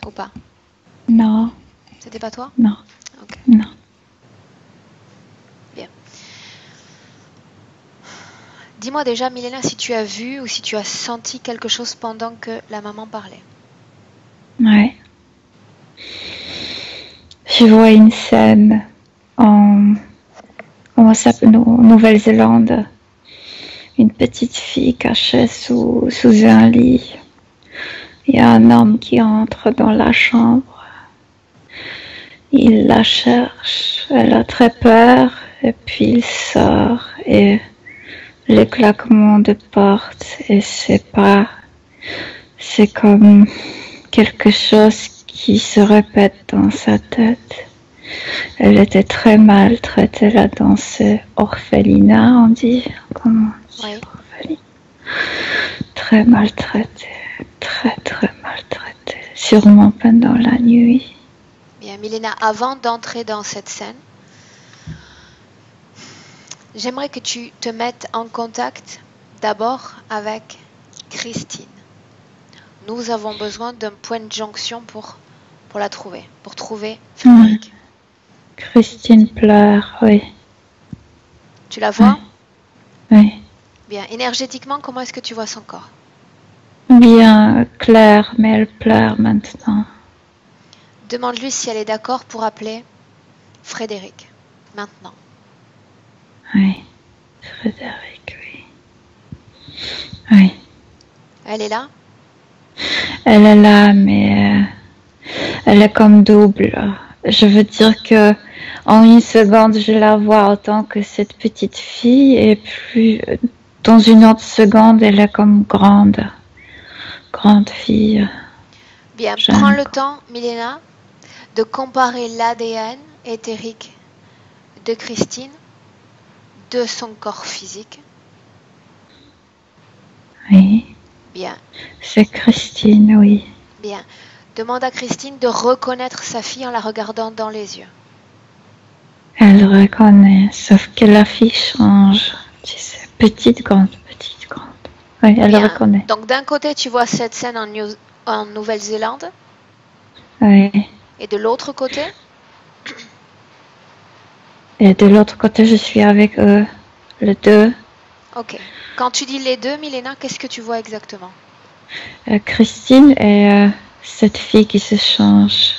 ou pas? Non, C'était pas toi? non, Ok, non. bien. Dis-moi déjà, Milena, si tu as vu ou si tu as senti quelque chose pendant que la maman parlait. Ouais. Je vois une scène en Nouvelle-Zélande. Une petite fille cachée sous un lit. Il y a un homme qui entre dans la chambre. Il la cherche. Elle a très peur. Et puis il sort. Et les claquements de porte. Et c'est comme quelque chose qui se répète dans sa tête. Elle était très maltraitée là dans ce orphelinat, on dit. Comment on dit? Oui. Orphelinat. Très maltraitée, très maltraitée. Sûrement pendant la nuit. Bien, Milena, avant d'entrer dans cette scène, j'aimerais que tu te mettes en contact d'abord avec Christine. Nous avons besoin d'un point de jonction pour la trouver, pour trouver Frédéric. Christine pleure, oui. Tu la vois? Oui. Bien, énergétiquement, comment est-ce que tu vois son corps? Bien clair, mais elle pleure maintenant. Demande-lui si elle est d'accord pour appeler Frédéric, maintenant. Oui, Frédéric, oui. Oui. Elle est là? Elle est là, mais elle est comme double. Je veux dire que en une seconde, je la vois autant que cette petite fille, et puis dans une autre seconde, elle est comme grande fille. Bien, Jeune. prends le temps, Milena, de comparer l'ADN éthérique de Christine, de son corps physique. Oui. Bien. C'est Christine, oui. Bien. Demande à Christine de reconnaître sa fille en la regardant dans les yeux. Elle reconnaît, sauf que la fille change. Tu sais, petite, grande. Oui, elle Bien. reconnaît. Donc d'un côté, tu vois cette scène en Nouvelle-Zélande. Oui. Et de l'autre côté? Et de l'autre côté, je suis avec eux, les deux. Ok. Quand tu dis les deux, Milena, qu'est-ce que tu vois exactement? Christine et cette fille qui se change.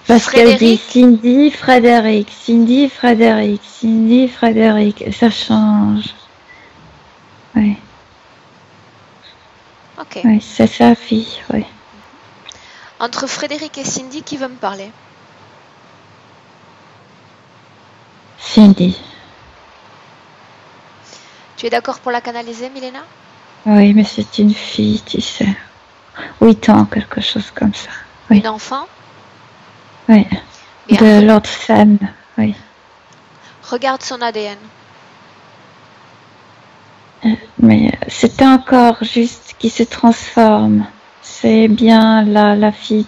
Parce qu'elle dit Frédéric? Cindy, Frédéric, Cindy, Frédéric, Cindy, Frédéric. Et ça change. Oui. Ok. Oui, c'est sa fille, oui. Entre Frédéric et Cindy, qui veut me parler? Cindy. Tu es d'accord pour la canaliser, Milena? Oui, mais c'est une fille, tu sais. 8 ans, quelque chose comme ça. Oui. Une enfant? Oui. Bien. De l'autre scène, oui. Regarde son ADN. Mais c'est un corps juste qui se transforme. C'est bien la fille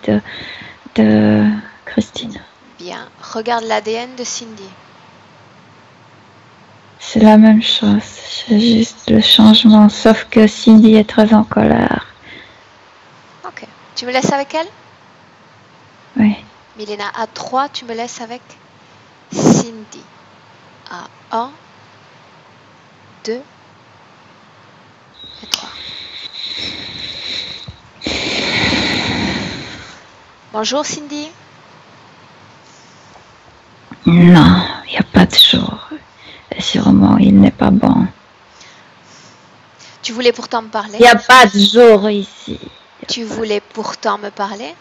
de Christine. Bien. Regarde l'ADN de Cindy. C'est la même chose, c'est juste le changement, sauf que Cindy est très en colère. Ok. Tu me laisses avec elle? Oui. Milena, à 3, tu me laisses avec Cindy. À 1, 2 et 3. Bonjour Cindy. Non, il n'y a pas de jour. Et sûrement, il n'est pas bon. Tu voulais pourtant me parler? Il n'y a pas de jour ici. Tu voulais pourtant me parler?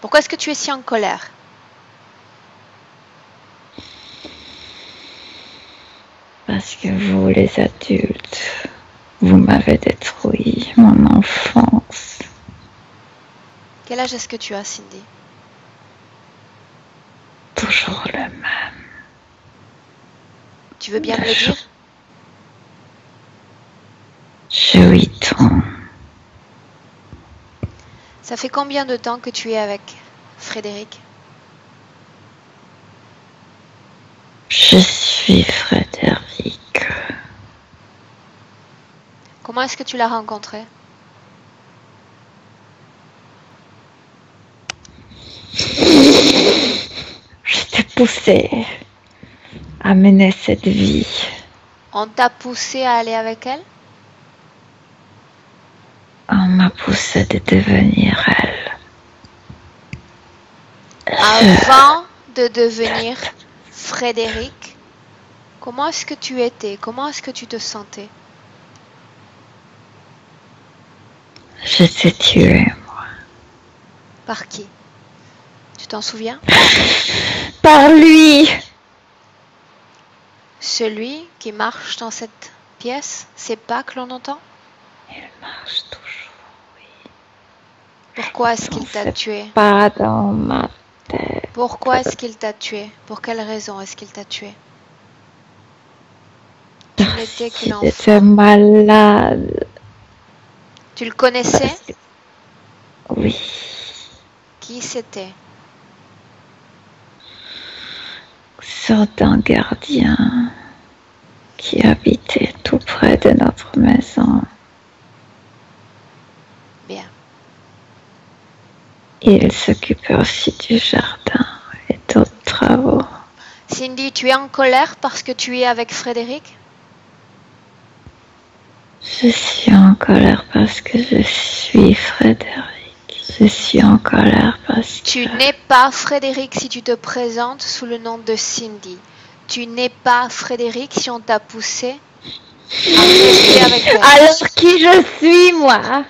Pourquoi est-ce que tu es si en colère? Parce que vous, les adultes, vous m'avez détruit mon enfance. Quel âge est-ce que tu as, Cindy? Toujours le même. Tu veux bien me le dire? J'ai 8 ans. Ça fait combien de temps que tu es avec Frédéric? Je suis Frédéric. Comment est-ce que tu l'as rencontré? poussé à mener cette vie. On t'a poussé à aller avec elle? On m'a poussé de devenir elle. Avant de devenir Frédéric, comment est-ce que tu étais? Comment est-ce que tu te sentais? J'étais tuée, moi. Par qui? Tu t'en souviens? Par lui! Celui qui marche dans cette pièce, c'est pas que l'on entend? Il marche toujours, oui. Pourquoi est-ce qu'il t'a tué? Pas dans ma tête. Pourquoi est-ce qu'il t'a tué? Pour quelle raison est-ce qu'il t'a tué? Tu n'étais qu'une enfant. J'étais malade. Tu le connaissais? Oui. Qui c'était? Sorte d'un gardien qui habitait tout près de notre maison. Bien. Il s'occupait aussi du jardin et d'autres travaux. Cindy, tu es en colère parce que tu es avec Frédéric? Je suis en colère parce que je suis Frédéric. Je suis en colère parce que... Tu n'es pas Frédéric si tu te présentes sous le nom de Cindy. Tu n'es pas Frédéric si on t'a poussé à rester avec elle. Alors qui je suis, moi?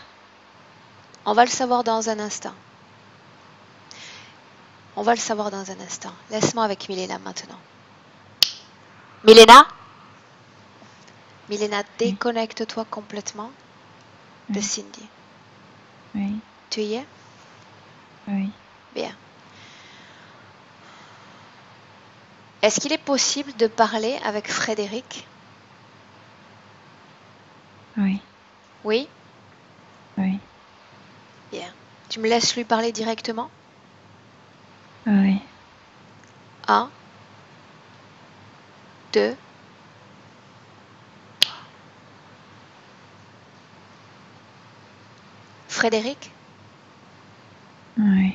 On va le savoir dans un instant. On va le savoir dans un instant. Laisse-moi avec Milena maintenant. Milena? Milena, déconnecte-toi complètement de Cindy. Oui. Tu y es? Oui. Bien. Est-ce qu'il est possible de parler avec Frédéric? Oui. Oui? Oui. Bien. Tu me laisses lui parler directement? Oui. 1, 2, 3. Frédéric, Oui.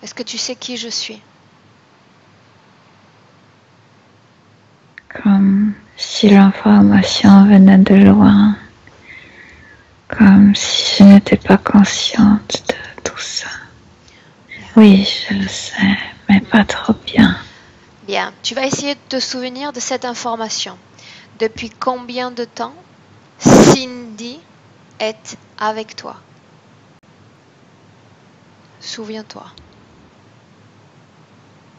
est-ce que tu sais qui je suis? Comme si l'information venait de loin. Comme si je n'étais pas consciente de tout ça. Oui, je le sais, mais pas trop bien. Bien, tu vas essayer de te souvenir de cette information. Depuis combien de temps Cindy est avec toi? Souviens-toi.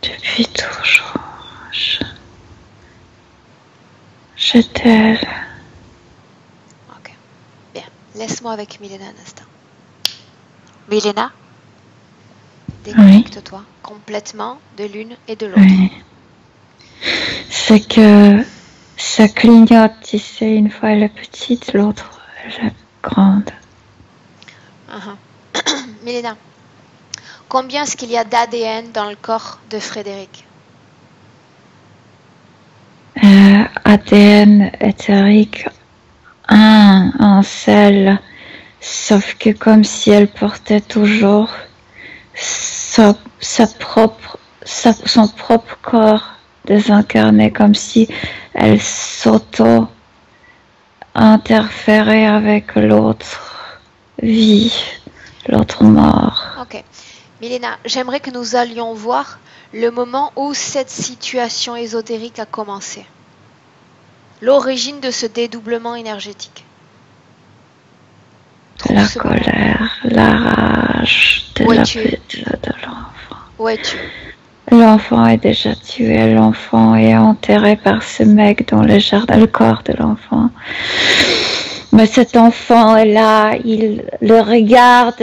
Depuis toujours, j'étais... Ok. Bien. Laisse-moi avec Milena un instant. Milena, déconnecte-toi complètement de l'une et de l'autre. Oui. C'est que ça clignote, tu sais, une fois elle est petite, l'autre elle est grande. Milena, combien est-ce qu'il y a d'ADN dans le corps de Frédéric? ADN éthérique, un seul, sauf que comme si elle portait toujours son propre corps désincarné, comme si elle s'auto-interférait avec l'autre vie, l'autre mort. Ok. Milena, j'aimerais que nous allions voir le moment où cette situation ésotérique a commencé. L'origine de ce dédoublement énergétique. La colère, la rage de l'enfant. Où es-tu? L'enfant est déjà tué, l'enfant est enterré par ce mec dans le jardin, le corps de l'enfant. Mais cet enfant est là, il le regarde,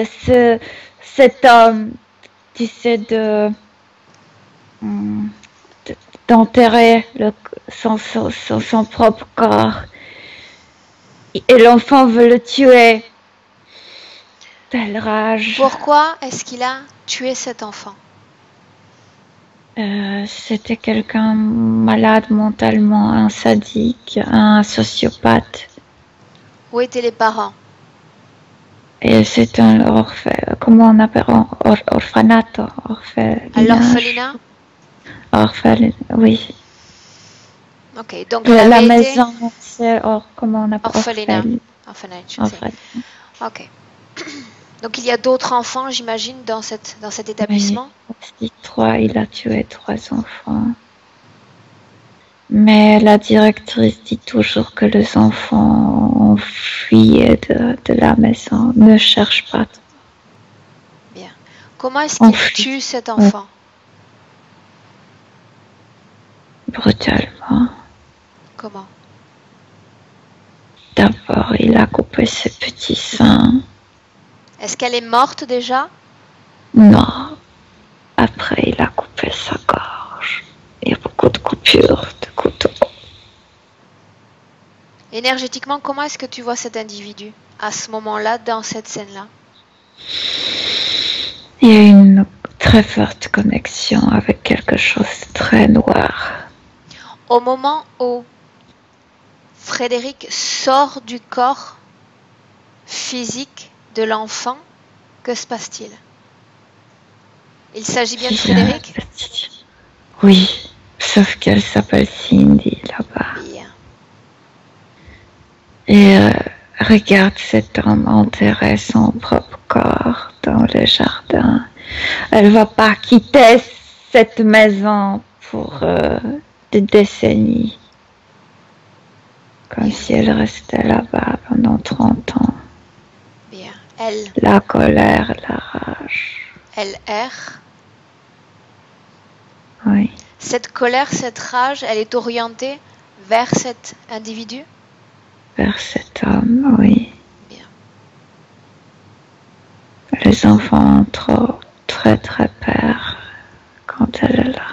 cet homme, tu sais, d'enterrer son propre corps. Et l'enfant veut le tuer. Telle rage. Pourquoi est-ce qu'il a tué cet enfant? C'était quelqu'un malade mentalement, un sadique, un sociopathe. Où étaient les parents? Et c'est un comment on appelle orphanato, à l'orphelinat? Orpheline, oui. Ok, donc elle La avait été maison, c'est comment on appelle orphelinat. orpheline. Orphanage, c'est- Orpheline. Ok. Donc il y a d'autres enfants, j'imagine, dans cet Oui, établissement. aussi il a tué 3 enfants. Mais la directrice dit toujours que les enfants ont fui de la maison. Ne cherche pas. Bien. Comment est-ce On qu'il fuit tue cet enfant? brutalement. Comment? D'abord, il a coupé ses petits seins. Est-ce qu'elle est morte déjà? Non. Après, il a coupé sa gorge. Il y a beaucoup de coupures de couteau. Énergétiquement, comment est-ce que tu vois cet individu à ce moment-là, dans cette scène-là? Il y a une très forte connexion avec quelque chose de très noir. Au moment où Frédéric sort du corps physique de l'enfant, que se passe-t-il? Il s'agit bien de Frédéric? Oui, sauf qu'elle s'appelle Cindy là-bas. Bien. Et regarde cet homme enterrer son propre corps dans le jardin. Elle va pas quitter cette maison pour des décennies. Comme si elle restait là-bas pendant 30 ans. Bien. Elle, La colère, la rage. elle erre. Oui. Cette colère, cette rage, elle est orientée vers cet individu? Vers cet homme, oui. Bien. Les enfants ont très peur quand elle est là.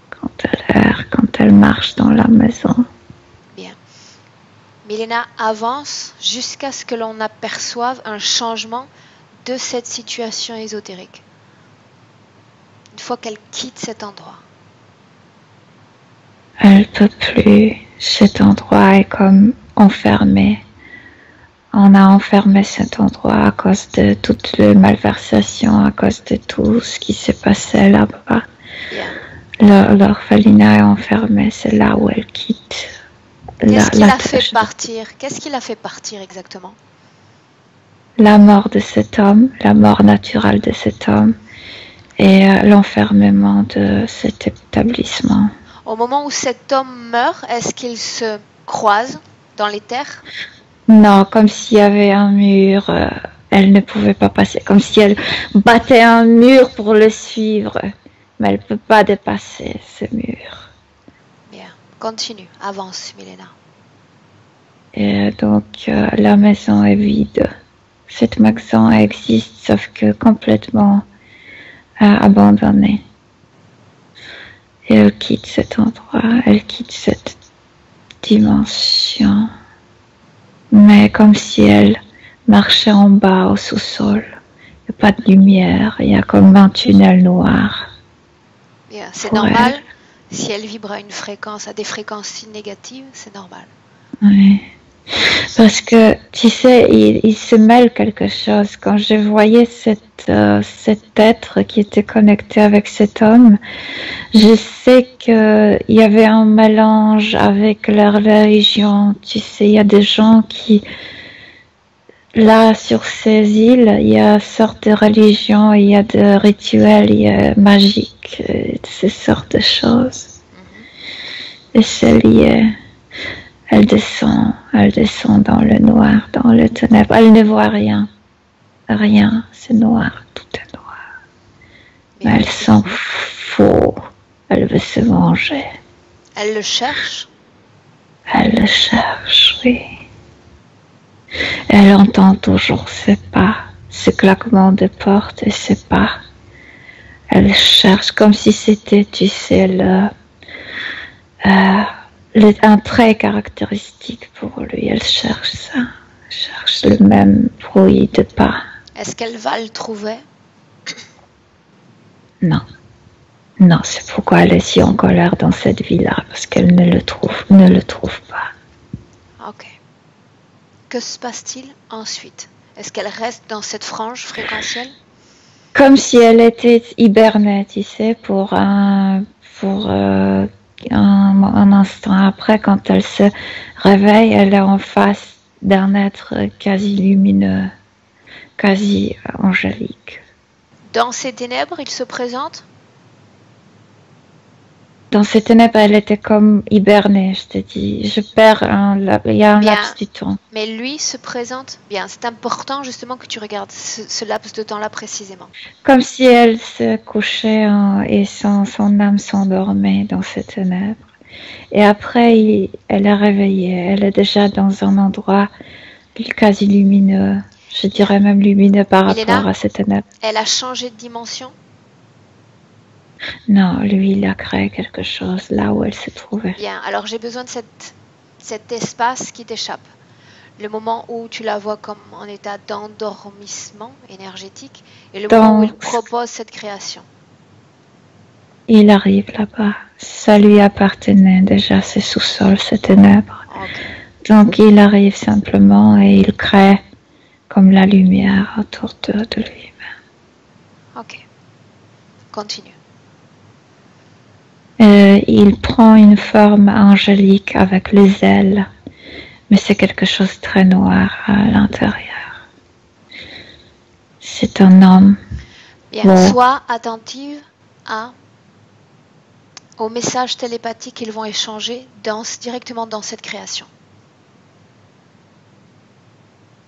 Quand elle erre, quand elle marche dans la maison. Bien. Milena avance jusqu'à ce que l'on aperçoive un changement de cette situation ésotérique. Une fois qu'elle quitte cet endroit. Elle peut plus. Cet endroit est comme enfermé. On a enfermé cet endroit à cause de toutes les malversations, à cause de tout ce qui s'est passé là-bas. Bien. L'orphelinat est enfermé, c'est là où elle quitte. Qu'est-ce qui l'a fait partir? Qu'est-ce qui l'a fait partir exactement? La mort de cet homme, la mort naturelle de cet homme et l'enfermement de cet établissement. Au moment où cet homme meurt, est-ce qu'ils se croisent dans les terres? Non, comme s'il y avait un mur, elle ne pouvait pas passer, comme si elle battait un mur pour le suivre, mais elle ne peut pas dépasser ce mur. Bien, continue, avance, Milena. Et donc la maison est vide. Cette maison existe, sauf que complètement abandonnée. Et elle quitte cet endroit, elle quitte cette dimension. Mais comme si elle marchait en bas au sous-sol. Il n'y a pas de lumière, il y a comme un tunnel noir. Bien, c'est normal. Si elle vibre à une fréquence, à des fréquences si négatives, c'est normal. Oui. Parce que, tu sais, il se mêle quelque chose. Quand je voyais cet être qui était connecté avec cet homme, je sais qu'il y avait un mélange avec leur religion. Tu sais, il y a des gens qui, là, sur ces îles, il y a une sorte de religion, il y a des rituels magiques, ces sortes de choses. Et c'est lié. Elle descend dans le noir, dans le ténèbre. Elle ne voit rien. Rien, c'est noir, tout est noir. Mais elle s'en fout. Elle veut se venger. Elle le cherche? Elle le cherche, oui. Elle entend toujours ses pas, ce claquement de porte et ses pas. Elle cherche comme si c'était, tu sais, un trait caractéristique pour lui. Elle cherche ça. Elle cherche le même bruit de pas. Est-ce qu'elle va le trouver? Non. Non, c'est pourquoi elle est si en colère dans cette vie-là, parce qu'elle ne le trouve pas. Ok. Que se passe-t-il ensuite? Est-ce qu'elle reste dans cette frange fréquentielle? Comme si elle était hibernée, tu sais, un instant après, quand elle se réveille, elle est en face d'un être quasi lumineux, quasi angélique. Dans ces ténèbres, il se présente? Dans ces ténèbres, elle était comme hibernée, je te dis. Il y a un Bien. laps du temps. Mais lui se présente bien. C'est important justement que tu regardes ce laps de temps-là précisément. Comme si elle se couchait et son âme s'endormait dans ces ténèbres. Et après, elle est réveillée. Elle est déjà dans un endroit quasi lumineux. Je dirais même lumineux par rapport à ces ténèbres. Elle a changé de dimension? Non, lui, il a créé quelque chose là où elle se trouvait. Bien, alors j'ai besoin de cet espace qui t'échappe. Le moment où tu la vois comme en état d'endormissement énergétique et le moment où il propose cette création. Il arrive là-bas. Ça lui appartenait déjà, ces sous-sols, ces ténèbres. Okay. Donc il arrive simplement et il crée comme la lumière autour de lui-même. Ok. Continue. Il prend une forme angélique avec les ailes, mais c'est quelque chose de très noir à l'intérieur. C'est un homme. Bien, wow. Sois attentive aux messages télépathiques qu'ils vont échanger directement dans cette création.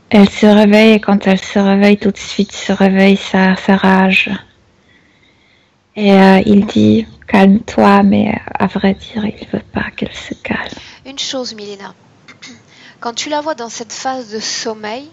Elle se réveille et quand elle se réveille, tout de suite se réveille sa rage. Et il dit, calme-toi, mais à vrai dire, il ne veut pas qu'elle se calme. Une chose, Milena, quand tu la vois dans cette phase de sommeil,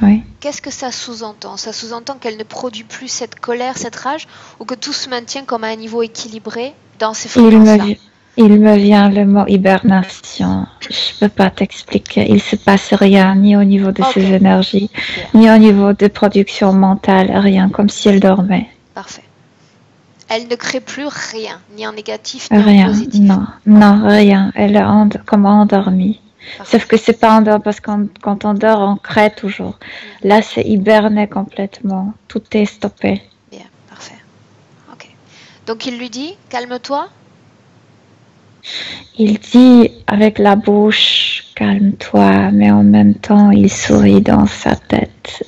oui. Qu'est-ce que ça sous-entend? Ça sous-entend qu'elle ne produit plus cette colère, cette rage, ou que tout se maintient comme à un niveau équilibré dans ces fréquences-là? Il me vient le mot hibernation. Je ne peux pas t'expliquer. Il ne se passe rien, ni au niveau de ses énergies, ni au niveau de production mentale, rien, comme si elle dormait. Parfait. Elle ne crée plus rien, ni en négatif, ni en positif. Non, rien. Elle est comme endormie. Parfait. Sauf que c'est pas endormi parce que quand on dort, on crée toujours. Là, c'est hiberné complètement. Tout est stoppé. Bien, parfait. Ok. Donc il lui dit, calme-toi. Il dit avec la bouche, calme-toi, mais en même temps, il sourit dans sa tête.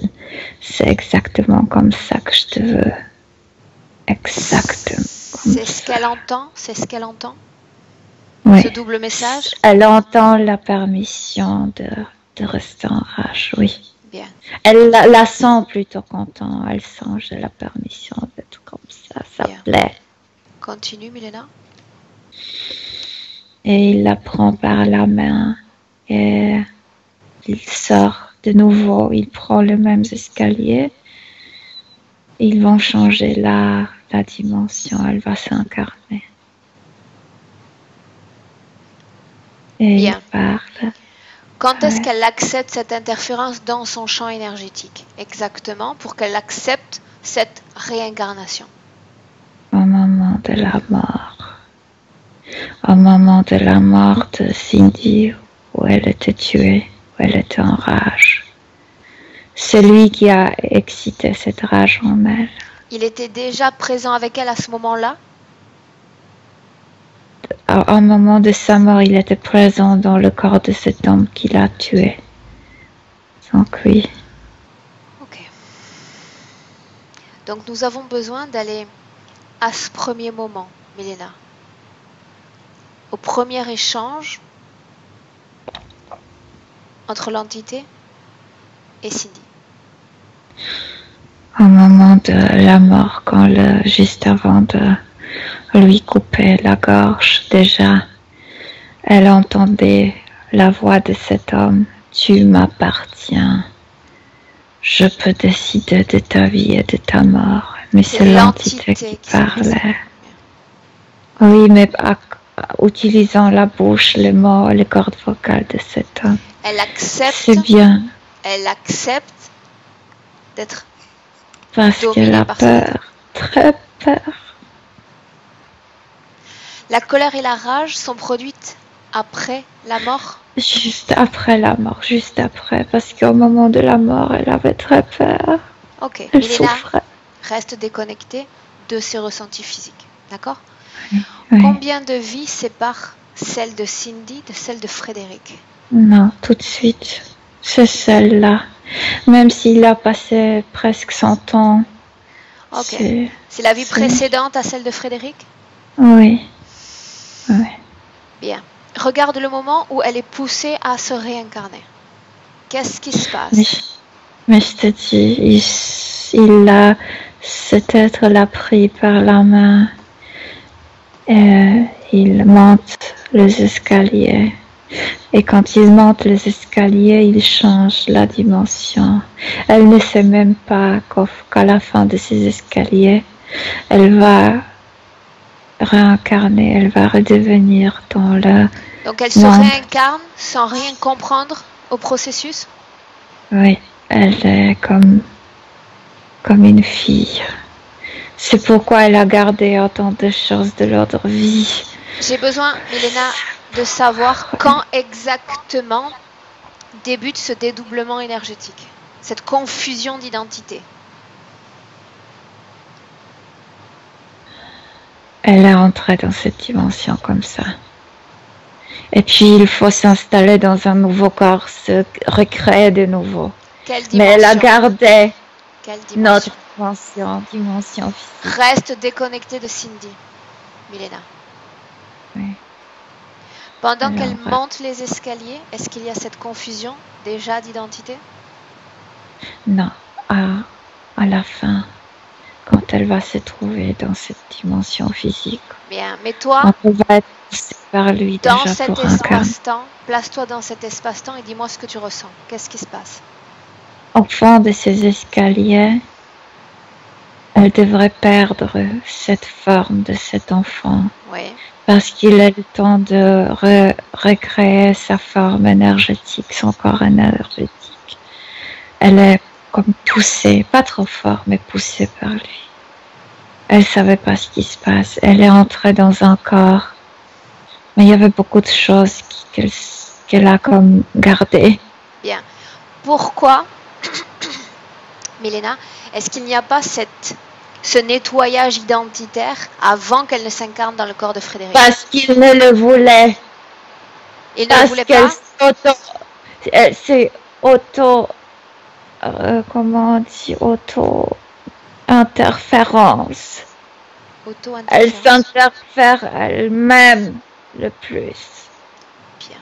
C'est exactement comme ça que je te veux. Exactement. C'est ce qu'elle entend. C'est ce qu'elle entend. Oui. Ce double message. Elle entend la permission de rester en rage, oui. Bien. Elle la sent plutôt content. Elle sent j'ai la permission d'être comme ça. Ça Bien. plaît. Continue, Milena. Et il la prend par la main et il sort de nouveau. Il prend les mêmes escaliers. Ils vont changer la dimension. Elle va s'incarner. Et Bien. il parle. Quand est-ce qu'elle accepte cette interférence dans son champ énergétique? Exactement, pour qu'elle accepte cette réincarnation. Au moment de la mort. Au moment de la mort de Cindy, où elle était tuée, où elle était en rage. C'est lui qui a excité cette rage en elle. Il était déjà présent avec elle à ce moment-là? Au moment de sa mort, il était présent dans le corps de cet homme qui l'a tué. Donc oui. Ok. Donc nous avons besoin d'aller à ce premier moment, Milena. Au premier échange entre l'entité et Cindy. Au moment de la mort, juste avant de lui couper la gorge, déjà, elle entendait la voix de cet homme. Tu m'appartiens. Je peux décider de ta vie et de ta mort. Mais c'est l'entité qui parlait. Oui, mais utilisant la bouche, les mots, les cordes vocales de cet homme. Elle accepte. C'est bien. Elle accepte d'être parce qu'elle a peur, très peur. La colère et la rage sont produites après la mort? Juste après la mort, juste après, parce qu'au moment de la mort, elle avait très peur. Ok, Elle Milena souffre. reste déconnectée de ses ressentis physiques. D'accord? Oui. Combien de vies séparent celle de Cindy de celle de Frédéric? Non, tout de suite. C'est celle-là. Même s'il a passé presque 100 ans. Ok. C'est la vie précédente à celle de Frédéric? Oui. Oui. Bien. Regarde le moment où elle est poussée à se réincarner. Qu'est-ce qui se passe? Mais je te dis, cet être l'a pris par la main et il monte les escaliers. Et quand il monte les escaliers, il change la dimension. Elle ne sait même pas qu'à la fin de ces escaliers, elle va réincarner, elle va redevenir dans le... Donc elle se réincarne sans rien comprendre au processus? Oui, elle est comme une fille. C'est pourquoi elle a gardé autant de choses de l'autre vie. J'ai besoin, Milena, de savoir quand exactement débute ce dédoublement énergétique, cette confusion d'identité. Elle est entrée dans cette dimension comme ça. Et puis il faut s'installer dans un nouveau corps, se recréer de nouveau. Quelle dimension? Mais elle a gardé notre dimension physique. Reste déconnectée de Cindy, Milena. Oui. Pendant qu'elle monte les escaliers, est-ce qu'il y a cette confusion déjà d'identité? Non, à la fin, quand elle va se trouver dans cette dimension physique. Bien, mais toi, on va être poussé par lui dans déjà cet pour espace-temps, place-toi dans cet espace-temps et dis-moi ce que tu ressens. Qu'est-ce qui se passe? Au fond de ces escaliers, elle devrait perdre cette forme de cet enfant. Oui. Parce qu'il a le temps de recréer sa forme énergétique, son corps énergétique. Elle est comme poussée, pas trop fort, mais poussée par lui. Elle savait pas ce qui se passe. Elle est entrée dans un corps, mais il y avait beaucoup de choses qu'elle a comme gardées. Bien. Pourquoi, Milena, est-ce qu'il n'y a pas ce nettoyage identitaire avant qu'elle ne s'incarne dans le corps de Frédéric? Parce qu'il ne le voulait. Il ne le voulait pas? C'est comment on dit, auto-interférence. Elle s'interfère elle-même le plus. Bien.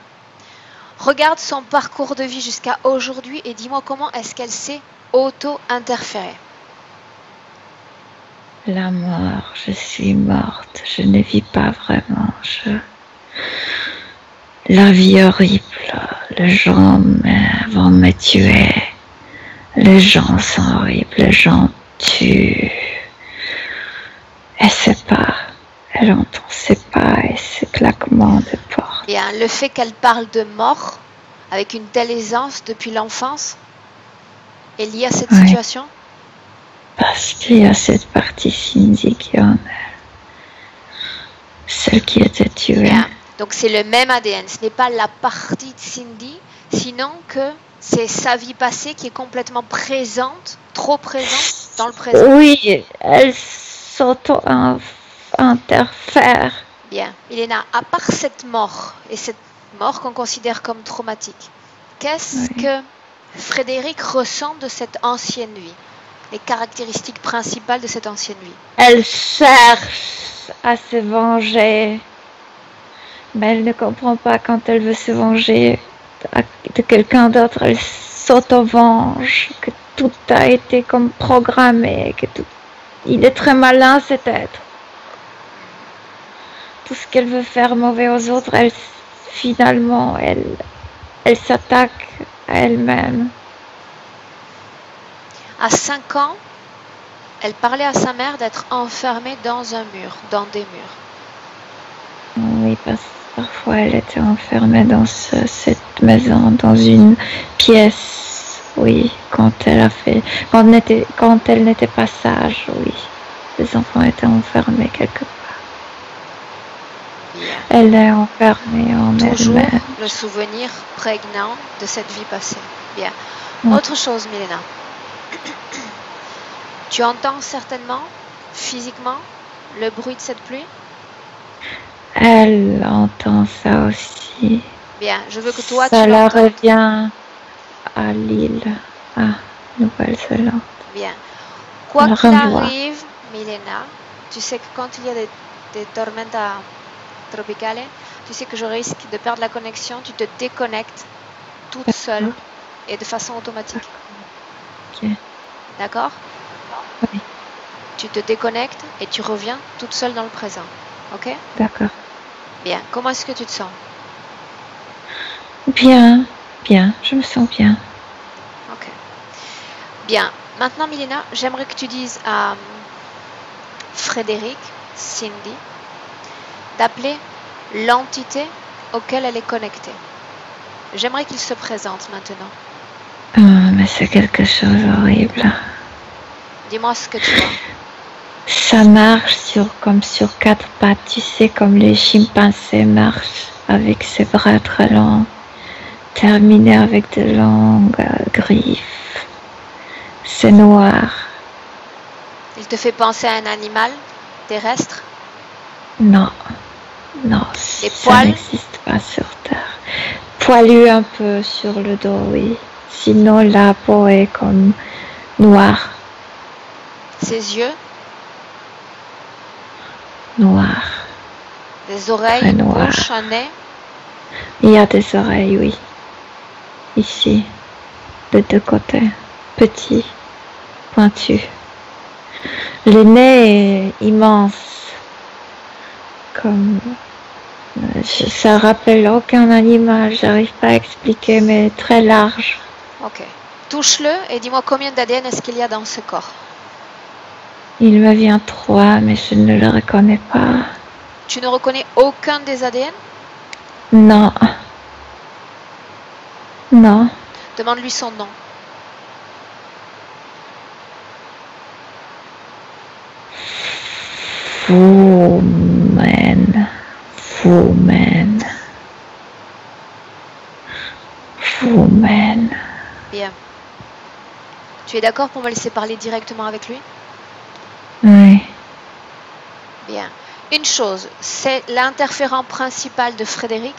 Regarde son parcours de vie jusqu'à aujourd'hui et dis-moi comment est-ce qu'elle s'est auto-interférée. La mort, je suis morte, je ne vis pas vraiment. La vie horrible, les gens vont me tuer. Les gens sont horribles, les gens tuent. Elle sait pas, elle entend ses pas et ses claquements de porte. Bien, le fait qu'elle parle de mort avec une telle aisance depuis l'enfance est lié à cette situation? Parce qu'il y a cette partie Cindy qui en est. Celle qui était tuée. Bien. Donc c'est le même ADN, ce n'est pas la partie de Cindy, sinon que c'est sa vie passée qui est complètement présente, trop présente dans le présent. Oui, elle s'auto-interfère. Bien. Milena, à part cette mort, et cette mort qu'on considère comme traumatique, qu'est-ce que Frédéric ressent de cette ancienne vie? Les caractéristiques principales de cette ancienne vie? Elle cherche à se venger, mais elle ne comprend pas quand elle veut se venger de quelqu'un d'autre. Elle s'auto-venge, que tout a été comme programmé, que tout... Il est très malin cet être. Tout ce qu'elle veut faire mauvais aux autres, finalement, elle s'attaque à elle-même. À 5 ans, elle parlait à sa mère d'être enfermée dans un mur, dans des murs. Oui, parce que parfois elle était enfermée dans cette maison, dans une pièce. Oui, quand elle n'était pas sage, oui. Les enfants étaient enfermés quelque part. Bien. Elle est enfermée en elle-même. Toujours le souvenir prégnant de cette vie passée. Bien. Autre chose, Milena. Tu entends certainement, physiquement, le bruit de cette pluie? Elle entend ça aussi. Bien, je veux que toi, Ça tu la l'entendes. revient à l'île, à Nouvelle-Zélande. Bien. Quoi Elle qu'il renvoie. arrive, Milena, tu sais que quand il y a des tormentas tropicales, tu sais que je risque de perdre la connexion, tu te déconnectes toute seule et de façon automatique. Ok. D'accord? Oui, Tu te déconnectes et tu reviens toute seule dans le présent. Ok? d'accord. Bien. Comment est-ce que tu te sens? Bien, bien, je me sens bien. Ok. Bien. Maintenant, Milena, j'aimerais que tu dises à Frédéric, Cindy, d'appeler l'entité auquel elle est connectée. J'aimerais qu'il se présente maintenant. Oh, mais c'est quelque chose d'horrible. Dis-moi ce que tu vois. Ça marche comme sur 4 pattes, tu sais, comme les chimpanzés marchent avec ses bras très longs, terminés avec de longues griffes. C'est noir. Il te fait penser à un animal terrestre? Non, non, Des ça poils? n'existe pas sur Terre. Poilu un peu sur le dos, oui. Sinon, la peau est comme noire. Ses yeux? Noir. Des oreilles, Très une noir. bouche, un nez? Il y a des oreilles, oui. Ici, de deux côtés. Petit, pointu. Le nez est immense. Comme... Ça rappelle aucun animal, j'arrive pas à expliquer, mais très large. Ok. Touche-le et dis-moi combien d'ADN est-ce qu'il y a dans ce corps? Il me vient 3, mais je ne le reconnais pas. Tu ne reconnais aucun des ADN? Non. Non. Demande-lui son nom. Woman. Woman. Woman. Bien. Tu es d'accord pour me laisser parler directement avec lui? Oui. Bien. Une chose, c'est l'interférent principal de Frédéric?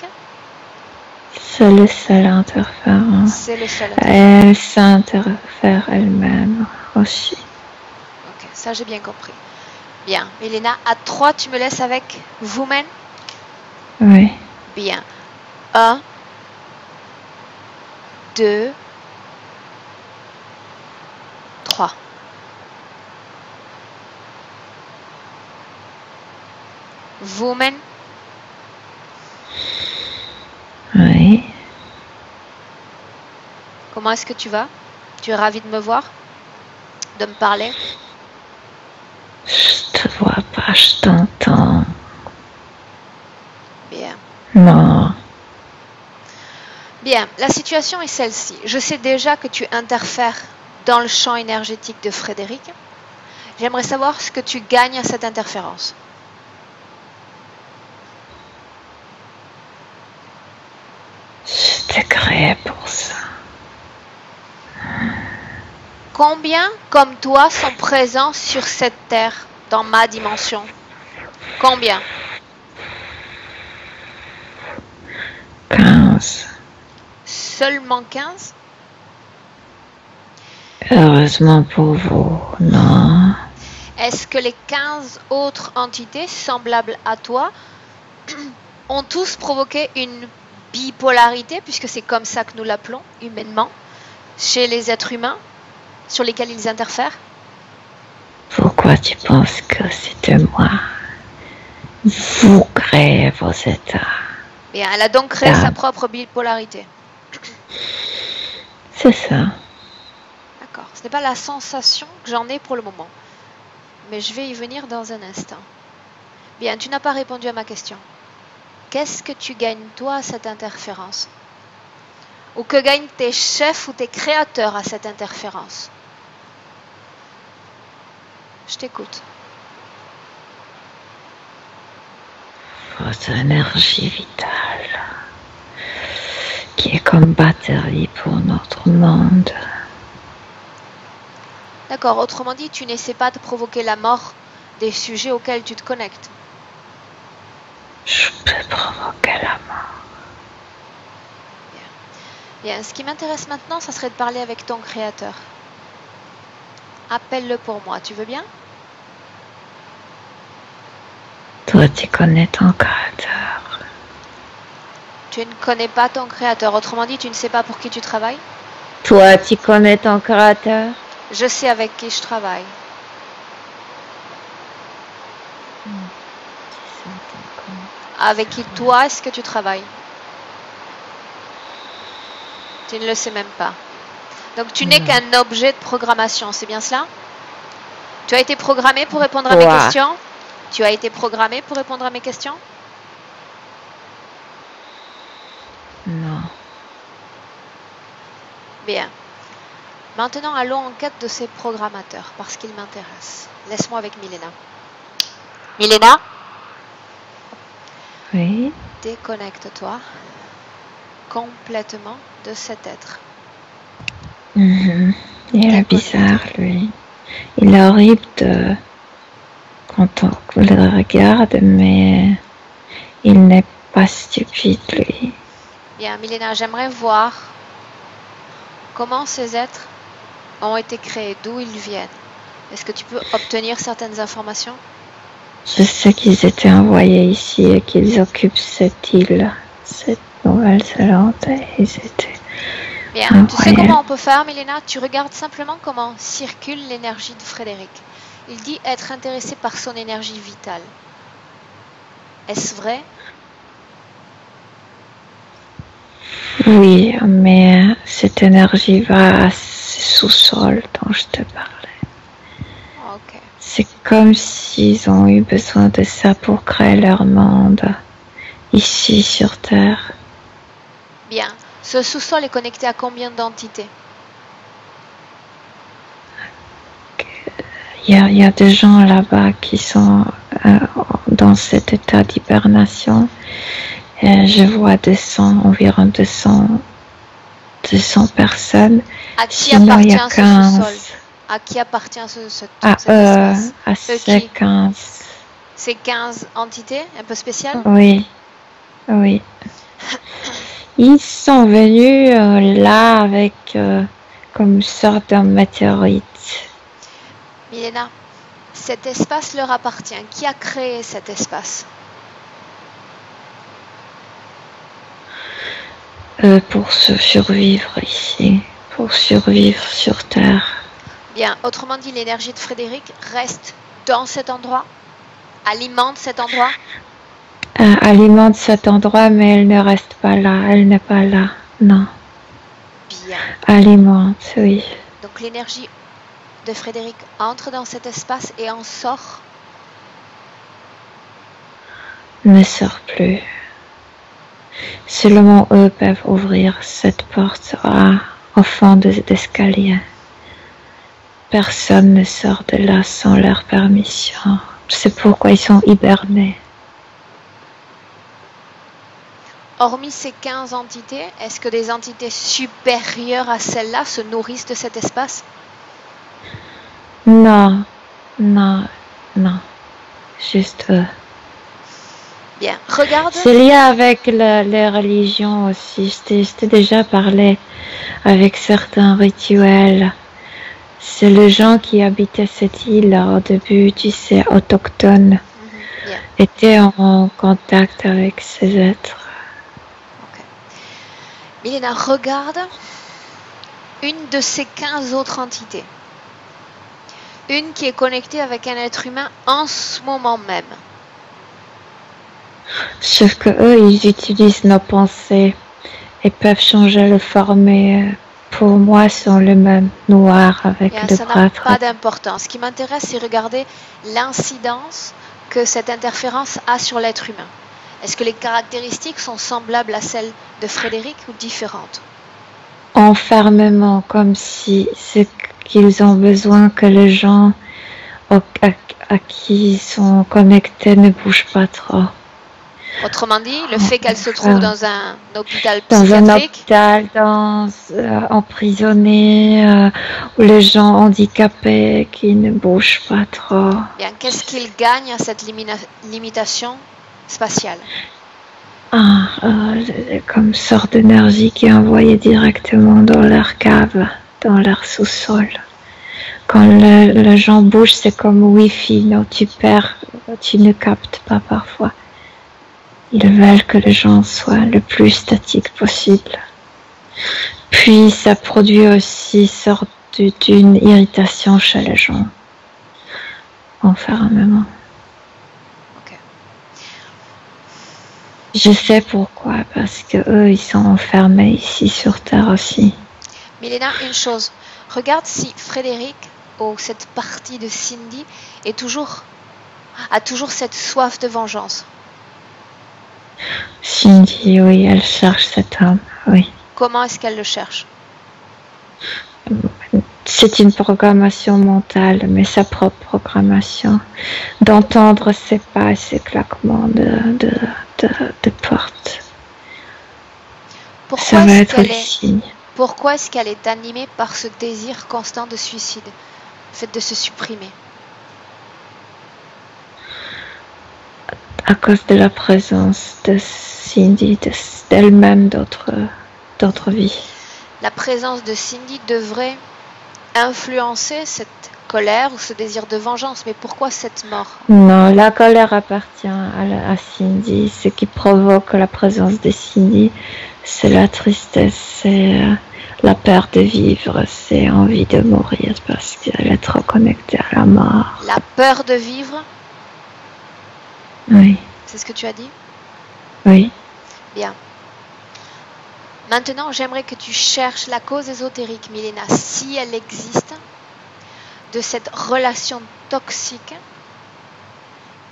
C'est le seul interférent. C'est le seul. Elle s'interfère elle-même aussi. Ok, ça j'ai bien compris. Bien. Milena, à 3, tu me laisses avec Woman? Oui. Bien. 1, 2, 3. Woman? Oui. Comment est-ce que tu vas? Tu es ravi de me voir? De me parler? Je te vois pas, je t'entends. Bien. Non. Bien, la situation est celle-ci. Je sais déjà que tu interfères dans le champ énergétique de Frédéric. J'aimerais savoir ce que tu gagnes à cette interférence. Je t'ai créé pour ça. Combien, comme toi, sont présents sur cette terre, dans ma dimension? Combien? 15. Seulement 15? Heureusement pour vous, non. Est-ce que les 15 autres entités semblables à toi ont tous provoqué une bipolarité, puisque c'est comme ça que nous l'appelons humainement, chez les êtres humains sur lesquels ils interfèrent? Pourquoi tu penses que c'était moi? Vous créez vos états. Bien, elle a donc créé sa propre bipolarité. C'est ça. D'accord. Ce n'est pas la sensation que j'en ai pour le moment. Mais je vais y venir dans un instant. Bien, tu n'as pas répondu à ma question. Qu'est-ce que tu gagnes toi à cette interférence? Ou que gagnent tes chefs ou tes créateurs à cette interférence? Je t'écoute. Votre énergie vitale, qui est comme batterie pour notre monde. D'accord, autrement dit, tu n'essaies pas de provoquer la mort des sujets auxquels tu te connectes. Je peux provoquer la mort. Bien, ce qui m'intéresse maintenant, ça serait de parler avec ton créateur. Appelle-le pour moi, tu veux bien? Toi, tu connais ton créateur. Tu ne connais pas ton créateur, autrement dit, tu ne sais pas pour qui tu travailles? Toi, tu connais ton créateur. Je sais avec qui je travaille. Avec qui toi est-ce que tu travailles? Tu ne le sais même pas. Donc tu n'es qu'un objet de programmation, c'est bien cela? Tu as été programmé pour répondre à mes questions? Tu as été programmé pour répondre à mes questions? Non. Bien. Maintenant, allons en quête de ces programmateurs, parce qu'ils m'intéressent. Laisse-moi avec Milena. Milena? Oui. Déconnecte-toi complètement de cet être. Il est bizarre, lui. Il est horrible quand on le regarde, mais il n'est pas stupide, lui. Bien, Milena, j'aimerais voir comment ces êtres ont été créés, d'où ils viennent. Est-ce que tu peux obtenir certaines informations? Je sais qu'ils étaient envoyés ici et qu'ils occupent cette île, cette Nouvelle-Zélande, et ils étaient bien, envoyés. Tu sais comment on peut faire, Milena? Tu regardes simplement comment circule l'énergie de Frédéric. Il dit être intéressé par son énergie vitale. Est-ce vrai? Oui, mais cette énergie va à ce sous-sol dont je te parlais. Ok. C'est comme s'ils ont eu besoin de ça pour créer leur monde, ici sur Terre. Bien. Ce sous-sol est connecté à combien d'entités? Il y a des gens là-bas qui sont dans cet état d'hibernation. Je vois environ 200 personnes. À qui Sinon, appartient il y a 15. ce sous-sol? À qui appartient cet espace? À ces 15. Ces 15 entités un peu spéciales? Oui. Ils sont venus là avec comme une sorte de météorite. Milena, cet espace leur appartient. Qui a créé cet espace? Pour survivre ici, pour survivre sur Terre. Bien, autrement dit, l'énergie de Frédéric reste dans cet endroit, alimente cet endroit. Alimente cet endroit, mais elle ne reste pas là, elle n'est pas là, non. Bien. Alimente, oui. Donc l'énergie de Frédéric entre dans cet espace et en sort? Ne sort plus. Seulement eux peuvent ouvrir cette porte au fond d'escalier. Personne ne sort de là sans leur permission. C'est pourquoi ils sont hibernés. Hormis ces 15 entités, est-ce que des entités supérieures à celles-là se nourrissent de cet espace? Non. Juste eux. Bien, regarde. C'est lié avec les religions aussi. Je t'ai déjà parlé avec certains rituels. C'est les gens qui habitaient cette île au début, tu sais, autochtones, étaient en contact avec ces êtres. Okay. Milena, regarde une de ces 15 autres entités. Une qui est connectée avec un être humain en ce moment même. Sauf que eux, ils utilisent nos pensées et peuvent changer le format. Pour moi, sont les mêmes noirs avec le ça bras. n'a pas d'importance. Ce qui m'intéresse, c'est regarder l'incidence que cette interférence a sur l'être humain. Est-ce que les caractéristiques sont semblables à celles de Frédéric ou différentes? Enfermement, comme si ce qu'ils ont besoin que les gens à qui ils sont connectés ne bougent pas trop. Autrement dit, le On fait qu'elle peut se trouve faire dans un hôpital dans un psychiatrique, hôpital, emprisonné, où les gens handicapés qui ne bougent pas trop. bien, qu'est-ce qu'ils gagnent à cette limitation spatiale? Comme sorte d'énergie qui est envoyée directement dans leur cave, dans leur sous-sol. Quand les gens bougent, c'est comme Wi-Fi, non, tu ne captes pas parfois. Ils veulent que les gens soient le plus statiques possible. Puis ça produit aussi sorte d'une irritation chez les gens, enfermément. Ok. Je sais pourquoi, parce que eux, ils sont enfermés ici sur Terre aussi. Milena, une chose, regarde si Frédéric, ou cette partie de Cindy, a toujours cette soif de vengeance. Cindy, oui, elle cherche cet homme, oui. Comment est-ce qu'elle le cherche? C'est une programmation mentale, mais sa propre programmation. D'entendre ses pas et ses claquements de porte. Ça va être le signe. Pourquoi est-ce qu'elle est animée par ce désir constant de suicide, le fait de se supprimer? À cause de la présence de Cindy, d'elle-même, d'autres vies. La présence de Cindy devrait influencer cette colère ou ce désir de vengeance, mais pourquoi cette mort? Non, la colère appartient à Cindy. Ce qui provoque la présence de Cindy, c'est la tristesse, c'est la peur de vivre, c'est envie de mourir parce qu'elle est trop connectée à la mort. La peur de vivre? Oui. C'est ce que tu as dit? Oui. Bien. Maintenant, j'aimerais que tu cherches la cause ésotérique, Milena, si elle existe, de cette relation toxique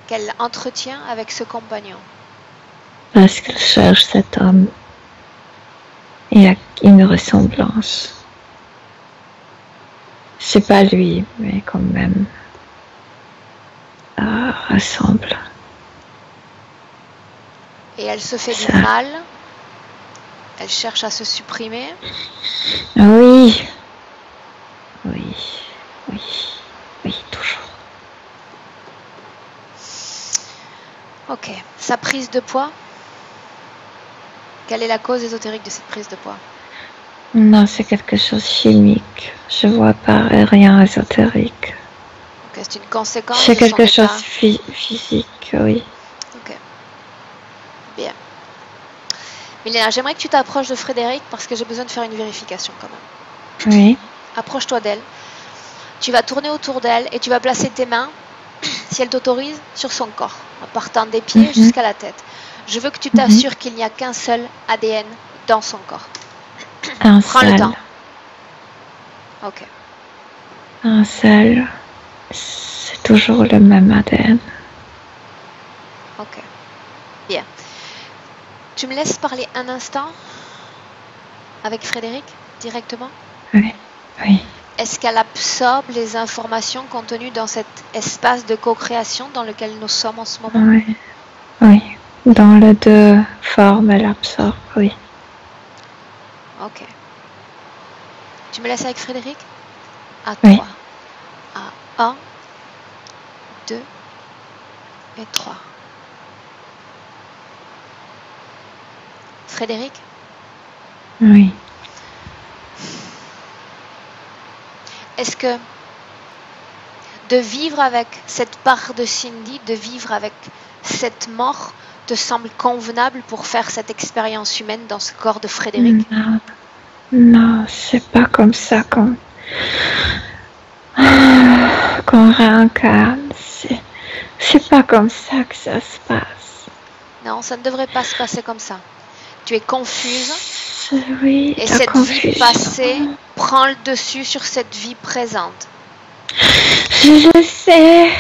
qu'elle entretient avec ce compagnon. Parce qu'elle cherche cet homme. Il y a une ressemblance. C'est pas lui, mais quand même, ça ressemble. Et elle se fait du mal. Elle cherche à se supprimer. Oui. Oui. Oui. Oui, toujours. Ok. Sa prise de poids? Quelle est la cause ésotérique de cette prise de poids? Non, c'est quelque chose de chimique. Je vois pas rien ésotérique. Ok, c'est une conséquence. C'est quelque chose de physique, oui. Ok. Bien. Milena, j'aimerais que tu t'approches de Frédéric parce que j'ai besoin de faire une vérification quand même. Oui. Approche-toi d'elle. Tu vas tourner autour d'elle et tu vas placer tes mains, si elle t'autorise, sur son corps, en partant des pieds jusqu'à la tête. Je veux que tu t'assures qu'il n'y a qu'un seul ADN dans son corps. Prends le temps. Ok. Un seul. C'est toujours le même ADN. Ok. Bien. Tu me laisses parler un instant avec Frédéric directement? Oui. Oui. Est-ce qu'elle absorbe les informations contenues dans cet espace de co-création dans lequel nous sommes en ce moment? Oui. Oui. Dans les deux formes, elle absorbe, oui. Ok. Tu me laisses avec Frédéric? À oui. 3. À 1, 2 et 3. Frédéric? Oui. Est-ce que de vivre avec cette part de Cindy, de vivre avec cette mort, te semble convenable pour faire cette expérience humaine dans ce corps de Frédéric? Non, non, c'est pas comme ça qu'on réincarne. C'est pas comme ça que ça se passe. Non, ça ne devrait pas se passer comme ça. Tu es confuse. Oui, et cette vie passée prend le dessus sur cette vie présente. Je sais.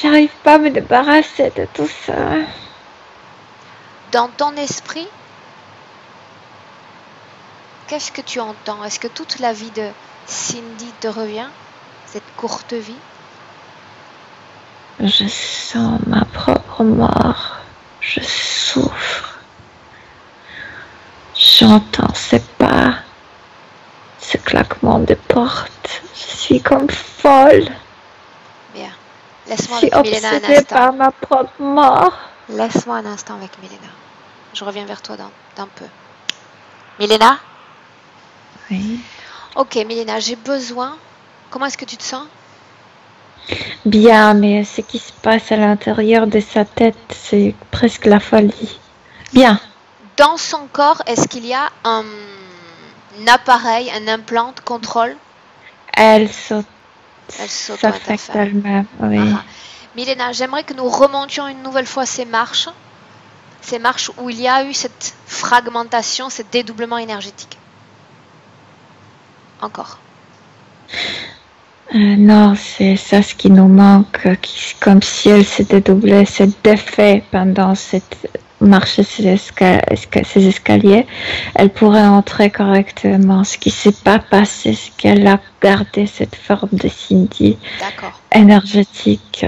J'arrive pas à me débarrasser de tout ça. Dans ton esprit, qu'est-ce que tu entends? Est-ce que toute la vie de Cindy te revient? Cette courte vie? Je sens ma propre mort. j'entends ces pas, ce claquement de porte. Je suis comme folle. Bien. Je Laisse-moi suis avec Milena un obsédée instant. par ma propre mort. Laisse-moi un instant avec Milena. Je reviens vers toi d'un peu. Milena? Oui. Ok, Milena, j'ai besoin. Comment est-ce que tu te sens? Bien, mais ce qui se passe à l'intérieur de sa tête, c'est presque la folie. Bien. Dans son corps, est-ce qu'il y a un appareil, un implant de contrôle? Elle s'affecte Elle s'auto-interfère. elle-même, oui. Milena, j'aimerais que nous remontions une nouvelle fois ces marches où il y a eu cette fragmentation, ce dédoublement énergétique. Encore. Non, c'est ça ce qui nous manque, comme si elle s'est dédoublée, s'est défait pendant cette marche, ces escaliers. Elle pourrait entrer correctement. Ce qui s'est pas passé, c'est qu'elle a gardé cette forme de Cindy énergétique.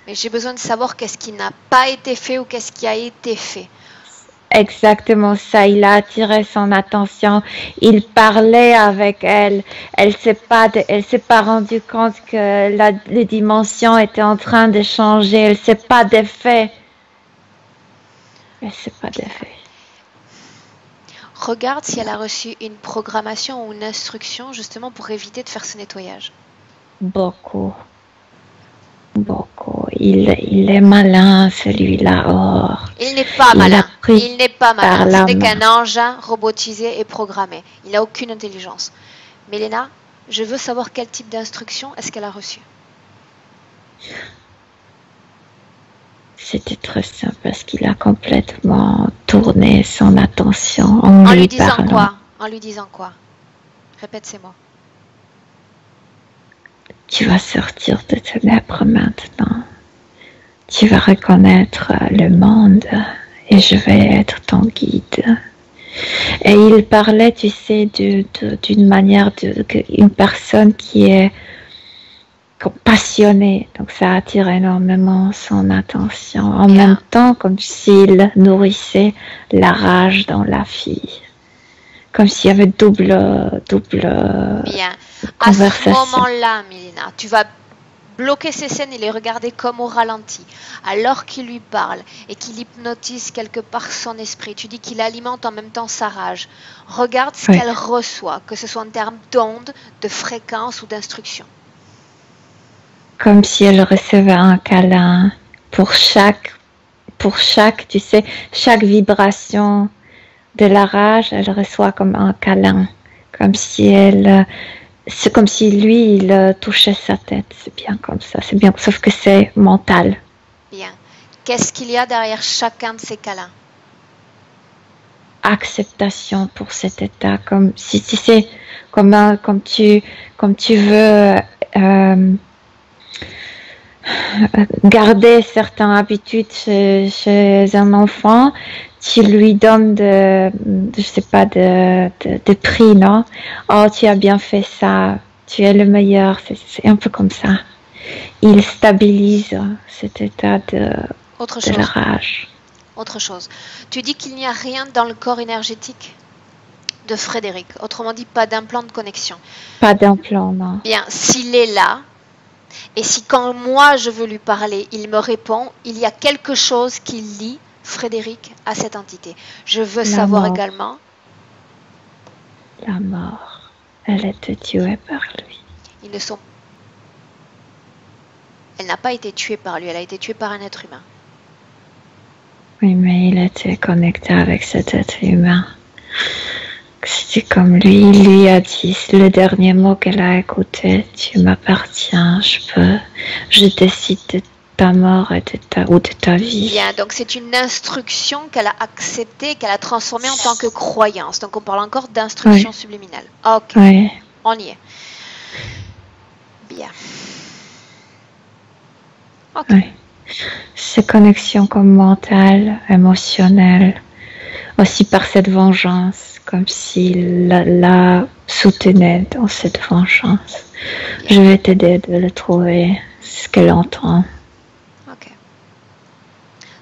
Mais j'ai besoin de savoir qu'est-ce qui n'a pas été fait ou qu'est-ce qui a été fait. Exactement ça, il a attiré son attention, il parlait avec elle, elle s'est pas rendue compte que les dimensions étaient en train de changer, elle s'est pas défait. Regarde si elle a reçu une programmation ou une instruction justement pour éviter de faire ce nettoyage. Beaucoup. Il est malin, celui-là. Oh. Il n'est pas malin. Il n'est pas malin. Ce n'est qu'un engin robotisé et programmé. Il n'a aucune intelligence. Milena, je veux savoir quel type d'instruction est-ce qu'elle a reçu. C'était très simple parce qu'il a complètement tourné son attention en lui disant parlant. quoi? En lui disant quoi? Répète ces mots. Tu vas sortir de ténèbres maintenant. Tu vas reconnaître le monde et je vais être ton guide. Et il parlait, tu sais, d'une manière une personne qui est passionnée. Donc ça attire énormément son attention. En même temps, comme s'il nourrissait la rage dans la fille. Comme s'il y avait double Bien. conversation. À ce moment-là, Milena, tu vas bloquer ces scènes et les regarder comme au ralenti. Alors qu'il lui parle et qu'il hypnotise quelque part son esprit, tu dis qu'il alimente en même temps sa rage. Regarde ce qu'elle reçoit, que ce soit en termes d'ondes, de fréquences ou d'instructions. Comme si elle recevait un câlin pour chaque, tu sais, chaque vibration de la rage, elle reçoit comme un câlin, c'est comme si lui, il touchait sa tête. C'est bien comme ça, c'est bien, sauf que c'est mental. Bien. Qu'est-ce qu'il y a derrière chacun de ces câlins? Acceptation pour cet état, comme si tu sais, comme tu veux garder certaines habitudes chez un enfant, tu lui donnes je sais pas, de prix, non? Oh, tu as bien fait ça, tu es le meilleur, c'est un peu comme ça. Il stabilise cet état de la rage. Autre chose. Tu dis qu'il n'y a rien dans le corps énergétique de Frédéric. Autrement dit, pas d'implant de connexion. Pas d'implant, non. Bien, s'il est là, et si quand moi je veux lui parler, il me répond, il y a quelque chose qui lie Frédéric à cette entité. Je veux savoir également. La mort. Elle était tuée par lui. Elle n'a pas été tuée par lui, elle a été tuée par un être humain. Oui, mais il était connecté avec cet être humain. C'était comme lui a dit le dernier mot qu'elle a écouté. Tu m'appartiens, je décide de ta mort et de ta vie. Bien, donc c'est une instruction qu'elle a acceptée, qu'elle a transformée en tant que croyance. Donc on parle encore d'instruction subliminale. Ok, on y est. Bien. Ok. Ces connexions comme mentales, émotionnelles, aussi par cette vengeance, comme s'il la soutenait dans cette vengeance. Bien. Je vais t'aider de le trouver, c'est ce qu'elle entend. Ok.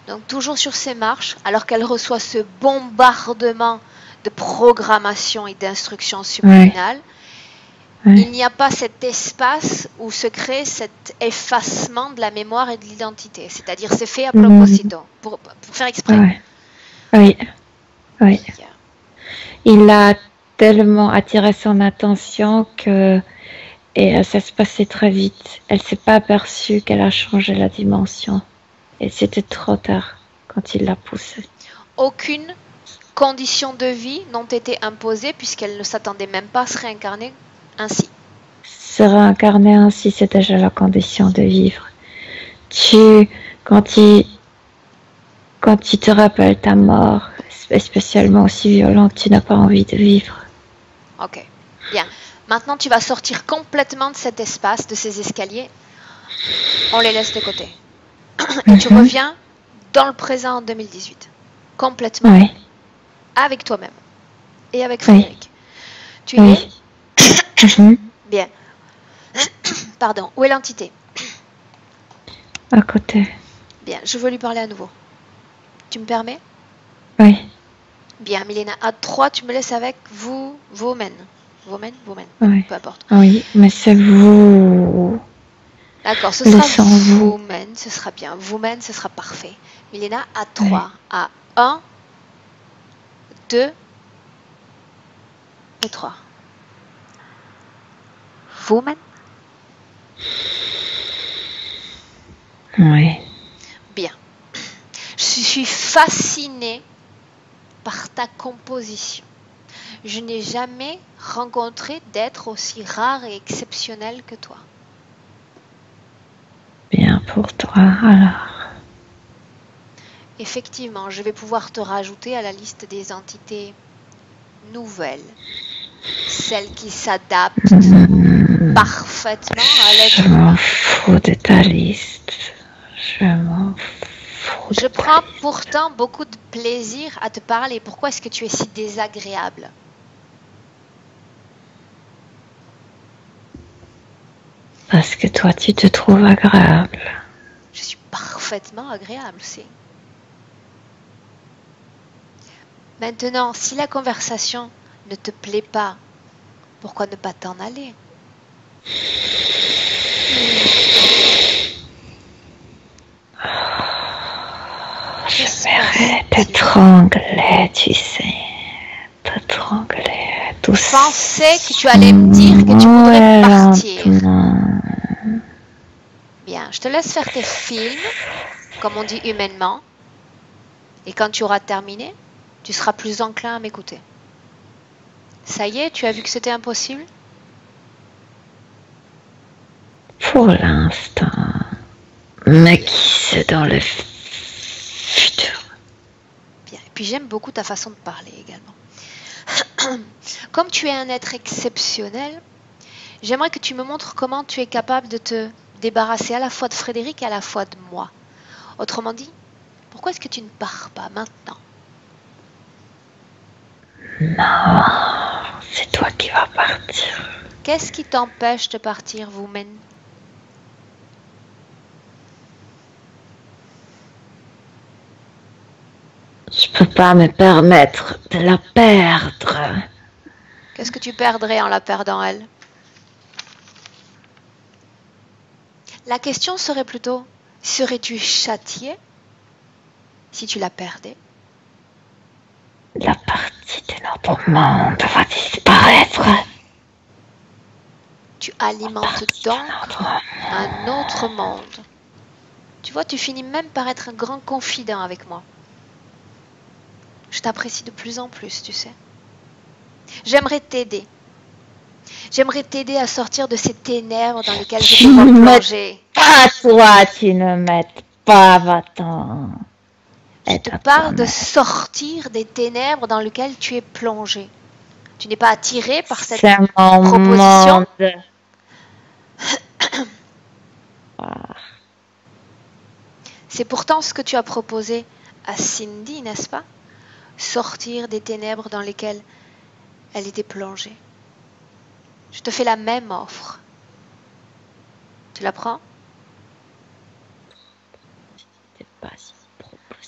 Donc toujours sur ces marches, alors qu'elle reçoit ce bombardement de programmation et d'instruction subliminale, il n'y a pas cet espace où se crée cet effacement de la mémoire et de l'identité. C'est-à-dire, c'est fait à proposito, pour faire exprès. Oui. Il a tellement attiré son attention que ça se passait très vite. Elle s'est pas aperçue qu'elle a changé la dimension. Et c'était trop tard quand il l'a poussée. Aucune condition de vie n'ont été imposées puisqu'elle ne s'attendait même pas à se réincarner ainsi. Se réincarner ainsi, c'est déjà la condition de vivre. Quand tu te rappelles ta mort, spécialement aussi violente, tu n'as pas envie de vivre. Ok, bien. Maintenant, tu vas sortir complètement de cet espace, de ces escaliers. On les laisse de côté. Et tu reviens dans le présent en 2018. Complètement. Oui. Avec toi-même. Et avec Frédéric. Tu y es? Bien. Pardon. Où est l'entité? À côté. Bien. Je veux lui parler à nouveau. Tu me permets? Oui. Bien, Milena. À 3, tu me laisses avec vous, Women. Women? Oui. Peu importe. Oui, mais c'est vous. D'accord, ce sera Women, ce sera bien. Women, ce sera parfait. Milena, à 3. Oui. À 1, 2 et 3. Women? Oui. Bien. Je suis fascinée par ta composition. Je n'ai jamais rencontré d'être aussi rare et exceptionnel que toi. Bien pour toi, alors. Effectivement, je vais pouvoir te rajouter à la liste des entités nouvelles. Celles qui s'adaptent parfaitement à l'être humain. Je m'en fous de ta liste. Je m'en fous. Je prends pourtant beaucoup de plaisir à te parler. Pourquoi est-ce que tu es si désagréable? Parce que toi, tu te trouves agréable. Je suis parfaitement agréable, c'est. Maintenant, si la conversation ne te plaît pas, pourquoi ne pas t'en aller? J'aimerais t'étrangler, tu sais. T'étrangler tout ça. Je pensais que tu allais me dire que tu voudrais partir. Bien, je te laisse faire tes films, comme on dit humainement. Et quand tu auras terminé, tu seras plus enclin à m'écouter. Ça y est, tu as vu que c'était impossible? Pour l'instant. Mais qui sait dans le futur? Bien. Et puis j'aime beaucoup ta façon de parler également. Comme tu es un être exceptionnel, j'aimerais que tu me montres comment tu es capable de te débarrasser à la fois de Frédéric et à la fois de moi. Autrement dit, pourquoi est-ce que tu ne pars pas maintenant? Non, c'est toi qui vas partir. Qu'est-ce qui t'empêche de partir, Woman? Je peux pas me permettre de la perdre. Qu'est-ce que tu perdrais en la perdant, elle? La question serait plutôt, serais-tu châtié si tu la perdais? La partie de notre monde va disparaître. Tu alimentes donc un autre monde. Tu vois, tu finis même par être un grand confident avec moi. Je t'apprécie de plus en plus, tu sais. J'aimerais t'aider. J'aimerais t'aider à sortir de ces ténèbres dans lesquelles je te vois plonger. Pas toi, tu ne m'aides pas, va-t'en. Je te parle de sortir des ténèbres dans lesquelles tu es plongé. Tu n'es pas attiré par cette proposition? C'est pourtant ce que tu as proposé à Cindy, n'est-ce pas? Sortir des ténèbres dans lesquelles elle était plongée. Je te fais la même offre. Tu la prends?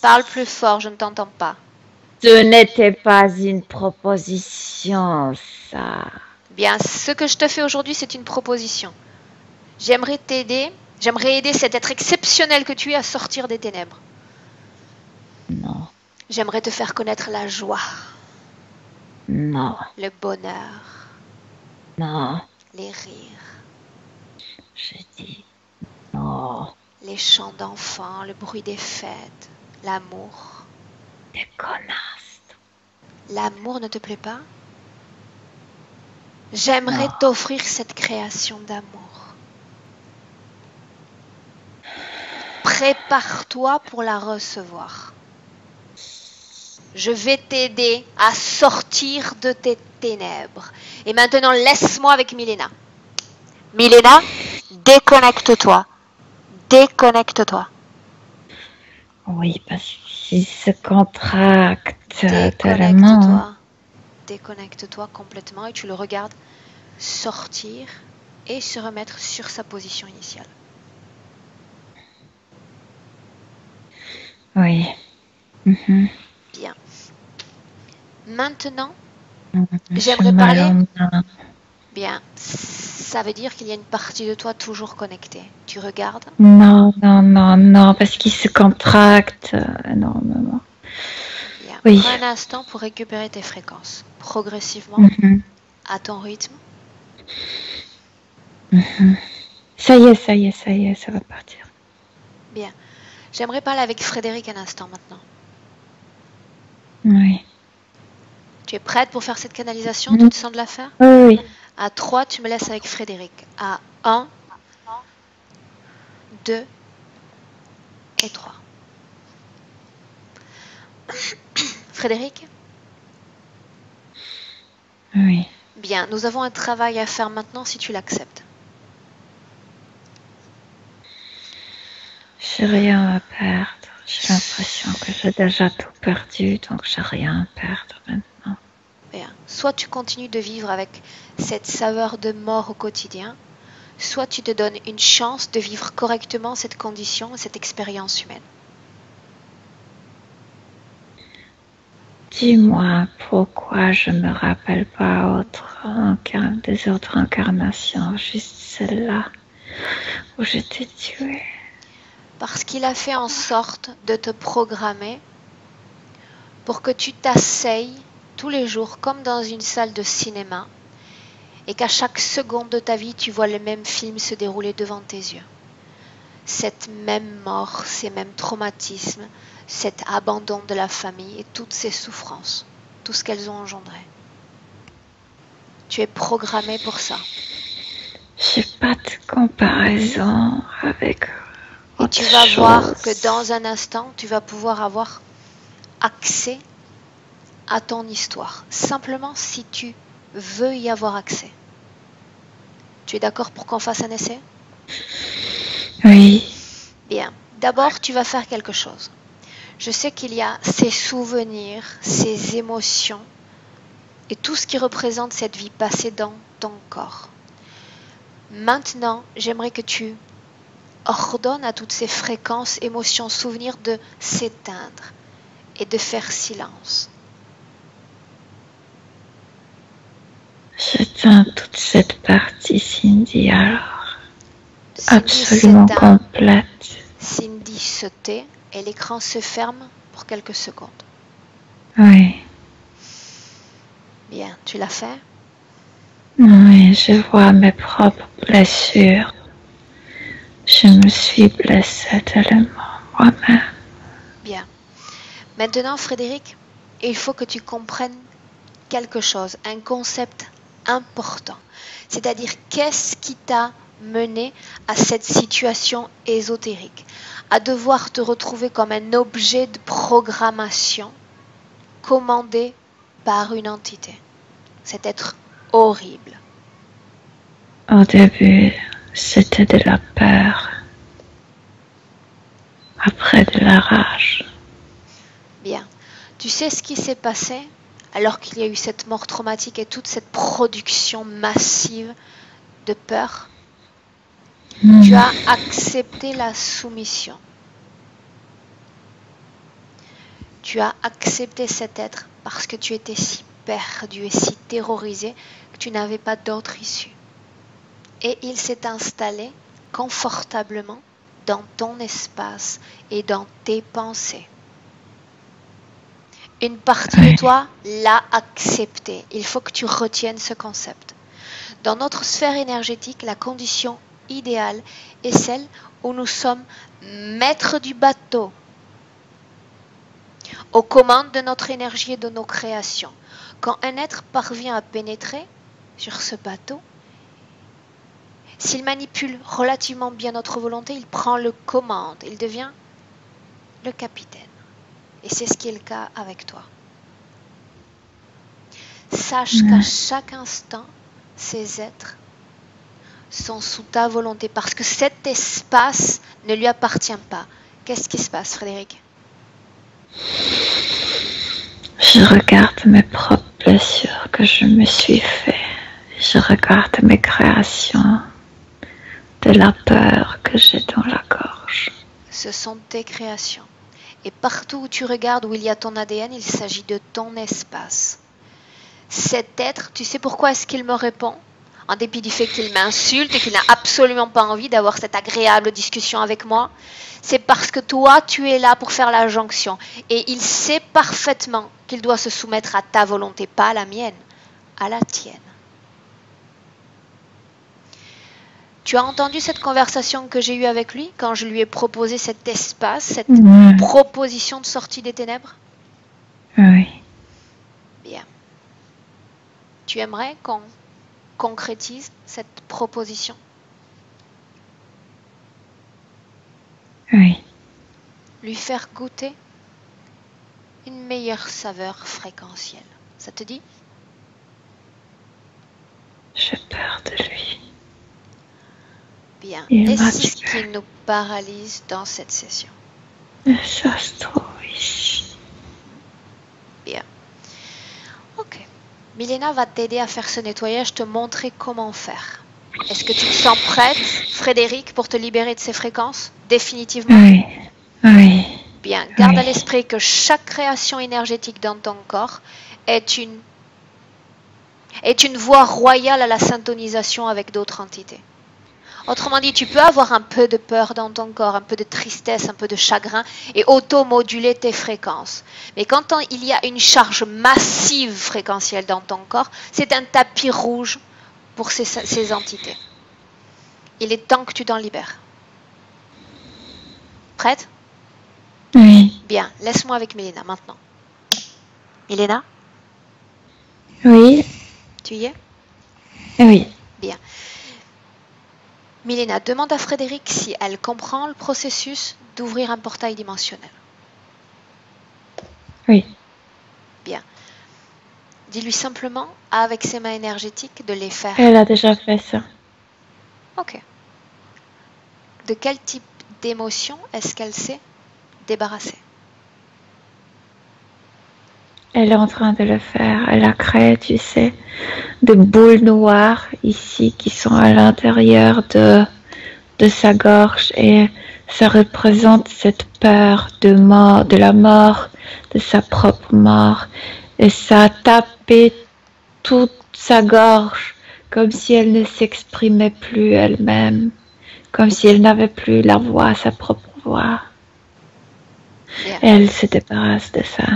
Parle plus fort, je ne t'entends pas. Ce n'était pas une proposition, ça. Bien, ce que je te fais aujourd'hui, c'est une proposition. J'aimerais t'aider, j'aimerais aider cet être exceptionnel que tu es à sortir des ténèbres. Non, J'aimerais te faire connaître la joie, non, le bonheur, non. les rires, J'ai dit non. les chants d'enfants, le bruit des fêtes, l'amour. Des connasses. L'amour ne te plaît pas? J'aimerais Non. t'offrir cette création d'amour. Prépare-toi pour la recevoir. Je vais t'aider à sortir de tes ténèbres. Et maintenant, laisse-moi avec Milena. Milena, déconnecte-toi. Déconnecte-toi. Oui, parce qu'il se contracte tellement. Déconnecte-toi. Déconnecte-toi complètement et tu le regardes sortir et se remettre sur sa position initiale. Oui. Mhm. Bien. Maintenant, J'ai j'aimerais mal parler. aux mains. Bien. Ça veut dire qu'il y a une partie de toi toujours connectée. Tu regardes. Non, non, non, non, parce qu'il se contracte énormément. Bien. Oui. Prends un instant pour récupérer tes fréquences. Progressivement, Mhm. à ton rythme. Mhm. Ça y est, ça y est, ça y est, ça va partir. Bien. J'aimerais parler avec Frédéric un instant maintenant. Oui. Tu es prête pour faire cette canalisation? Tu te sens de la faire? Oui, oui. À 3, tu me laisses avec Frédéric. À 1, 2 et 3. Frédéric? Oui. Bien, nous avons un travail à faire maintenant si tu l'acceptes. J'ai rien à perdre. J'ai l'impression que j'ai déjà tout perdu, donc j'ai rien à perdre maintenant. Bien. Soit tu continues de vivre avec cette saveur de mort au quotidien, soit tu te donnes une chance de vivre correctement cette condition, cette expérience humaine. Dis-moi pourquoi je me rappelle pas des autres incarnations, juste celle-là où j'étais tuée. Parce qu'il a fait en sorte de te programmer pour que tu t'asseyes tous les jours comme dans une salle de cinéma et qu'à chaque seconde de ta vie, tu vois le même film se dérouler devant tes yeux. Cette même mort, ces mêmes traumatismes, cet abandon de la famille et toutes ces souffrances, tout ce qu'elles ont engendré. Tu es programmé pour ça. J'ai pas de comparaison avec Et autre tu vas voir chose. que dans un instant, tu vas pouvoir avoir accès à ton histoire. Simplement si tu veux y avoir accès. Tu es d'accord pour qu'on fasse un essai? Oui. Bien. D'abord, tu vas faire quelque chose. Je sais qu'il y a ces souvenirs, ces émotions et tout ce qui représente cette vie passée dans ton corps. Maintenant, j'aimerais que tu ordonnes à toutes ces fréquences, émotions, souvenirs de s'éteindre et de faire silence. J'éteins toute cette partie, Cindy, alors. Cindy Absolument s'éteint, complète. Cindy se tait et l'écran se ferme pour quelques secondes. Oui. Bien, tu l'as fait? Oui, je vois mes propres blessures. Je me suis blessée tellement moi-même. Bien. Maintenant, Frédéric, il faut que tu comprennes quelque chose, un concept important. C'est-à-dire, qu'est-ce qui t'a mené à cette situation ésotérique, à devoir te retrouver comme un objet de programmation commandé par une entité. Cet être horrible. Au début, c'était de la peur. Après, de la rage. Bien. Tu sais ce qui s'est passé alors qu'il y a eu cette mort traumatique et toute cette production massive de peur? Tu as accepté la soumission. tu as accepté cet être parce que tu étais si perdu et si terrorisé que tu n'avais pas d'autre issue. Et il s'est installé confortablement dans ton espace et dans tes pensées. Une partie de toi l'a accepté. Il faut que tu retiennes ce concept. Dans notre sphère énergétique, la condition idéale est celle où nous sommes maîtres du bateau, aux commandes de notre énergie et de nos créations. Quand un être parvient à pénétrer sur ce bateau, s'il manipule relativement bien notre volonté, il prend le commande, il devient le capitaine. Et c'est ce qui est le cas avec toi. Sache qu'à chaque instant, ces êtres sont sous ta volonté parce que cet espace ne lui appartient pas. Qu'est-ce qui se passe, Frédéric? Je regarde mes propres blessures que je me suis fait. Je regarde mes créations, de la peur que j'ai dans la gorge. Ce sont tes créations. Et partout où tu regardes où il y a ton ADN, il s'agit de ton espace. Cet être, tu sais pourquoi est-ce qu'il me répond? En dépit du fait qu'il m'insulte et qu'il n'a absolument pas envie d'avoir cette agréable discussion avec moi, c'est parce que toi, tu es là pour faire la jonction. Et il sait parfaitement qu'il doit se soumettre à ta volonté, pas à la mienne, à la tienne. Tu as entendu cette conversation que j'ai eue avec lui quand je lui ai proposé cet espace, cette proposition de sortie des ténèbres? Oui. Bien. Tu aimerais qu'on concrétise cette proposition? Oui. Lui faire goûter une meilleure saveur fréquentielle. Ça te dit? J'ai peur de lui. Bien. Et c'est ce qui nous paralyse dans cette session. Ça se trouve ici. Bien. Ok. Milena va t'aider à faire ce nettoyage, te montrer comment faire. Est-ce que tu te sens prête, Frédéric, pour te libérer de ces fréquences? Définitivement? Oui. Oui. Bien. Garde à l'esprit que chaque création énergétique dans ton corps est une voie royale à la syntonisation avec d'autres entités. Autrement dit, tu peux avoir un peu de peur dans ton corps, un peu de tristesse, un peu de chagrin et auto-moduler tes fréquences. Mais quand il y a une charge massive fréquentielle dans ton corps, c'est un tapis rouge pour ces entités. Il est temps que tu t'en libères. Prête? Oui. Bien, laisse-moi avec Milena maintenant. Milena? Oui. Tu y es? Oui. Bien. Milena, demande à Frédéric si elle comprend le processus d'ouvrir un portail dimensionnel. Oui. Bien. Dis-lui simplement, avec ses mains énergétiques, de les faire. Elle a déjà fait ça. Ok. De quel type d'émotion est-ce qu'elle s'est débarrassée? Elle est en train de le faire. Elle a créé, tu sais, des boules noires ici qui sont à l'intérieur de sa gorge et ça représente cette peur de mort, de la mort, de sa propre mort. Et ça a tapé toute sa gorge comme si elle ne s'exprimait plus elle-même, comme si elle n'avait plus la voix, sa propre voix. Bien. Elle se débarrasse de ça.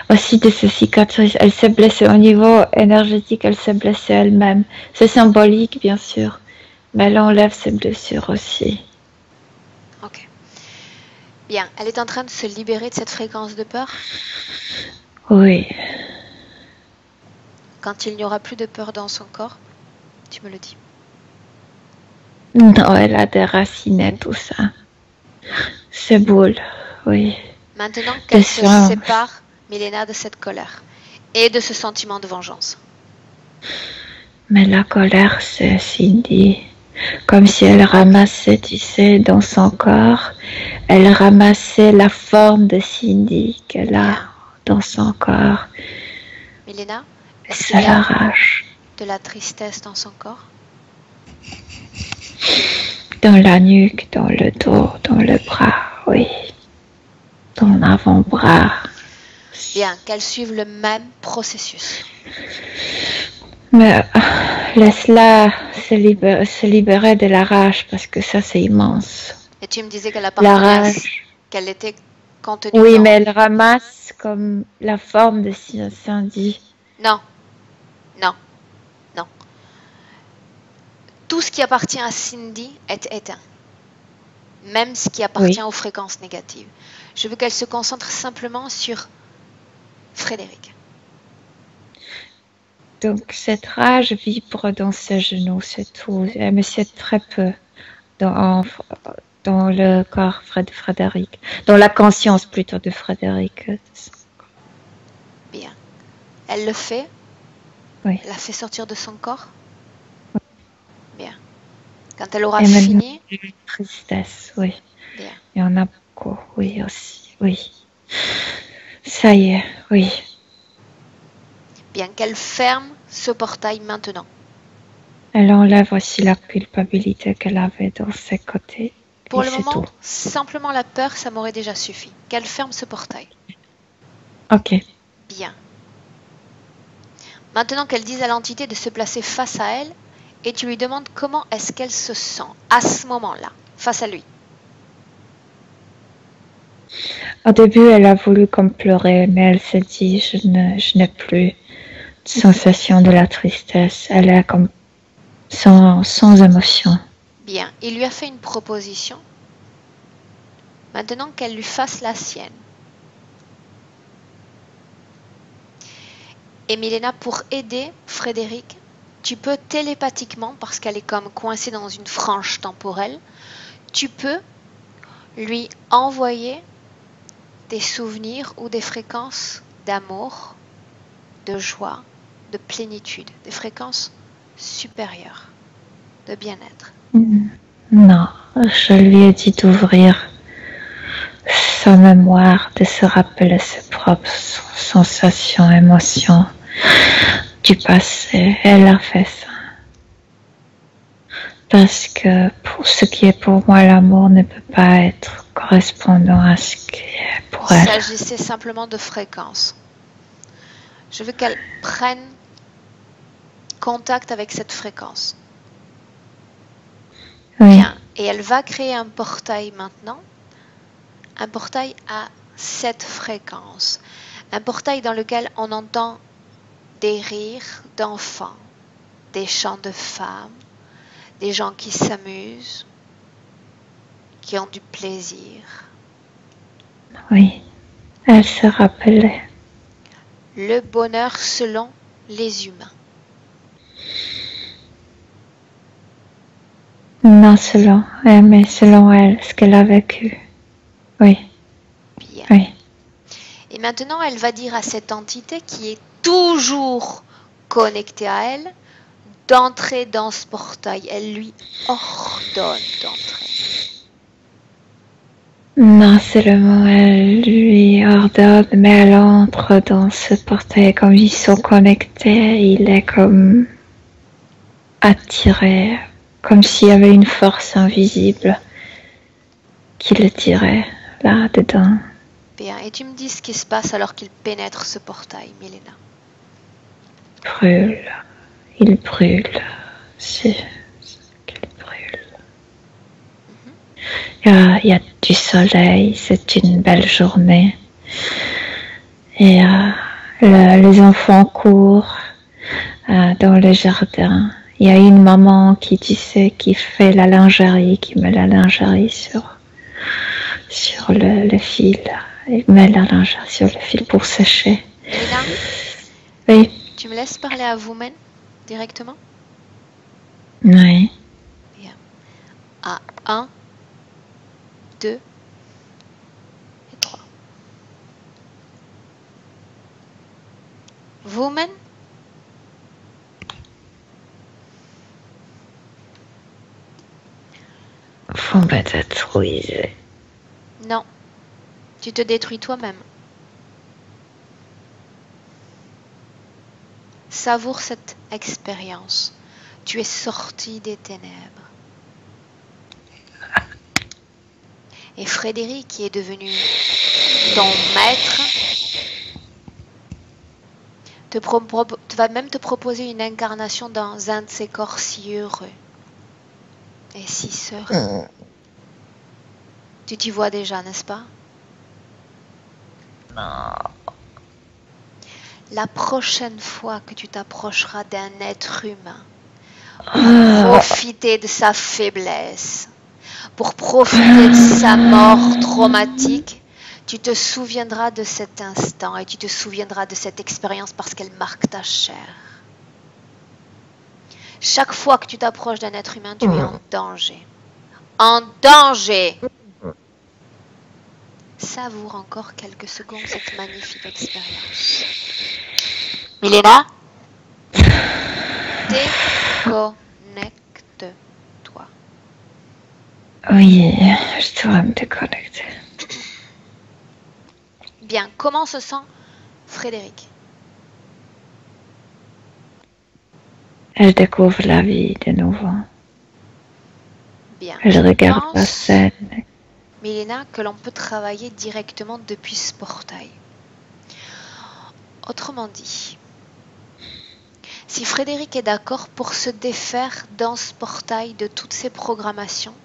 Aussi de ses cicatrices. Elle s'est blessée au niveau énergétique, elle s'est blessée elle-même. C'est symbolique, bien sûr, mais elle enlève ses blessures aussi. Ok. Bien. Elle est en train de se libérer de cette fréquence de peur? Oui. Quand il n'y aura plus de peur dans son corps, tu me le dis. Non, elle a déraciné tout ça. Ces boules, oui. Maintenant qu'elle se sépare, Milena, de cette colère et de ce sentiment de vengeance. Mais la colère, c'est Cindy. Comme si elle ramassait, tu sais, dans son corps, elle ramassait la forme de Cindy qu'elle a dans son corps. Milena, est-ce qu'il y a de la tristesse dans son corps? Dans la nuque, dans le dos, dans le bras, oui. Dans l'avant-bras. Dans l'avant-bras. Bien. Milena, est-ce qu'il y a de la tristesse dans son corps? Dans la nuque, dans le dos, dans le bras, oui. Dans l'avant-bras. Oui. Dans la nuque, dans le dos, dans le bras, oui. Dans l'avant-bras. Oui. Dans l'avant-bras. Oui. Dans l'avant-bras. Oui. Dans l'avant-bras. Bien, qu'elle suive le même processus. Mais laisse-la se libérer de la rage parce que ça c'est immense. Et tu me disais qu'elle La appartenait à... rage. qu'elle était contenue Oui, dans... mais elle ramasse comme la forme de Cindy. Non, non, non. Tout ce qui appartient à Cindy est éteint. Même ce qui appartient aux fréquences négatives. Je veux qu'elle se concentre simplement sur Frédéric. Donc cette rage vibre dans ses genoux, c'est tout. Elle me sait très peu dans le corps de Frédéric, dans la conscience plutôt de Frédéric. Bien. Elle le fait. Oui. Elle la fait sortir de son corps. Bien. Quand elle aura fini. Tristesse, oui. Bien. Il y en a beaucoup, oui aussi, oui. Ça y est, oui. Bien, qu'elle ferme ce portail maintenant. Elle enlève aussi la culpabilité qu'elle avait dans ses côtés. Pour le moment, simplement la peur, ça m'aurait déjà suffi. Qu'elle ferme ce portail. Ok. Bien. Maintenant qu'elle dise à l'entité de se placer face à elle, et tu lui demandes comment est-ce qu'elle se sent à ce moment-là, face à lui. Au début, elle a voulu comme pleurer, mais elle s'est dit, je n'ai plus de sensation de la tristesse. Elle est comme sans émotion. Bien, il lui a fait une proposition. Maintenant qu'elle lui fasse la sienne. Et Milena, pour aider Frédéric, tu peux télépathiquement, parce qu'elle est comme coincée dans une frange temporelle, tu peux lui envoyer des souvenirs ou des fréquences d'amour, de joie, de plénitude, des fréquences supérieures, de bien-être. Non, je lui ai dit d'ouvrir sa mémoire, de se rappeler ses propres sensations, émotions du passé. Elle a fait ça. Parce que pour ce qui est pour moi, l'amour ne peut pas être correspondant à ce qui est pour elle. Il s'agissait simplement de fréquences. Je veux qu'elle prenne contact avec cette fréquence. Oui. Bien. Et elle va créer un portail maintenant. Un portail à cette fréquence. Un portail dans lequel on entend des rires d'enfants, des chants de femmes, des gens qui s'amusent, qui ont du plaisir. Oui, elle se rappelait. Le bonheur selon les humains. Non selon elle, mais selon elle, ce qu'elle a vécu. Oui. Bien. Oui. Et maintenant, elle va dire à cette entité qui est toujours connectée à elle d'entrer dans ce portail. Elle lui ordonne d'entrer. Non seulement elle lui ordonne, mais elle entre dans ce portail comme ils sont connectés. Il est comme attiré, comme s'il y avait une force invisible qui le tirait là-dedans. Bien, et tu me dis ce qui se passe alors qu'il pénètre ce portail, Milena. Brûle, il brûle, c'est qu'il brûle. Il y a du soleil, c'est une belle journée. Et les enfants courent dans le jardin. Il y a une maman qui fait la lingerie, qui met la lingerie sur le fil. Elle met la lingerie sur le fil pour sécher. Milena, oui. Tu me laisses parler à vous-même directement? Oui. Bien. À 1, 2 et 3. Vous-même? Faut me détruire. Non. Tu te détruis toi-même. Savoure cette expérience. Tu es sorti des ténèbres. Et Frédéric, qui est devenu ton maître, va même te proposer une incarnation dans un de ces corps si heureux et si serein. Tu t'y vois déjà, n'est-ce pas? Non. La prochaine fois que tu t'approcheras d'un être humain, pour profiter de sa faiblesse, pour profiter de sa mort traumatique, tu te souviendras de cet instant et tu te souviendras de cette expérience parce qu'elle marque ta chair. Chaque fois que tu t'approches d'un être humain, tu es en danger. En danger! Savoure encore quelques secondes cette magnifique expérience. Milena? Déconnecte-toi. Oui, je dois me déconnecter. Bien, comment se sent Frédéric? Elle découvre la vie de nouveau. Bien. Elle regarde la scène. Milena, que l'on peut travailler directement depuis ce portail. Autrement dit, si Frédéric est d'accord pour se défaire dans ce portail de toutes ces programmations,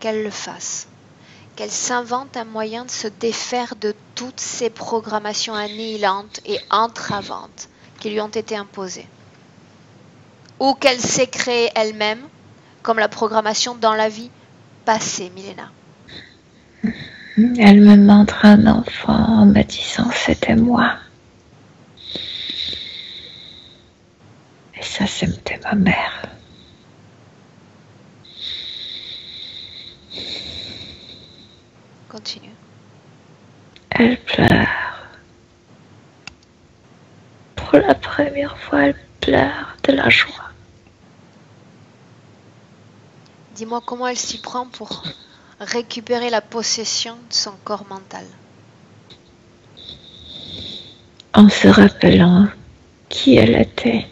qu'elle le fasse. Qu'elle s'invente un moyen de se défaire de toutes ces programmations annihilantes et entravantes qui lui ont été imposées. Ou qu'elle s'est créée elle-même, comme la programmation dans la vie passée, Milena. Elle me montre un enfant en me disant c'était moi. Et ça, c'était ma mère. Continue. Elle pleure. Pour la première fois, elle pleure de la joie. Dis-moi comment elle s'y prend pour récupérer la possession de son corps mental. En se rappelant qui elle était.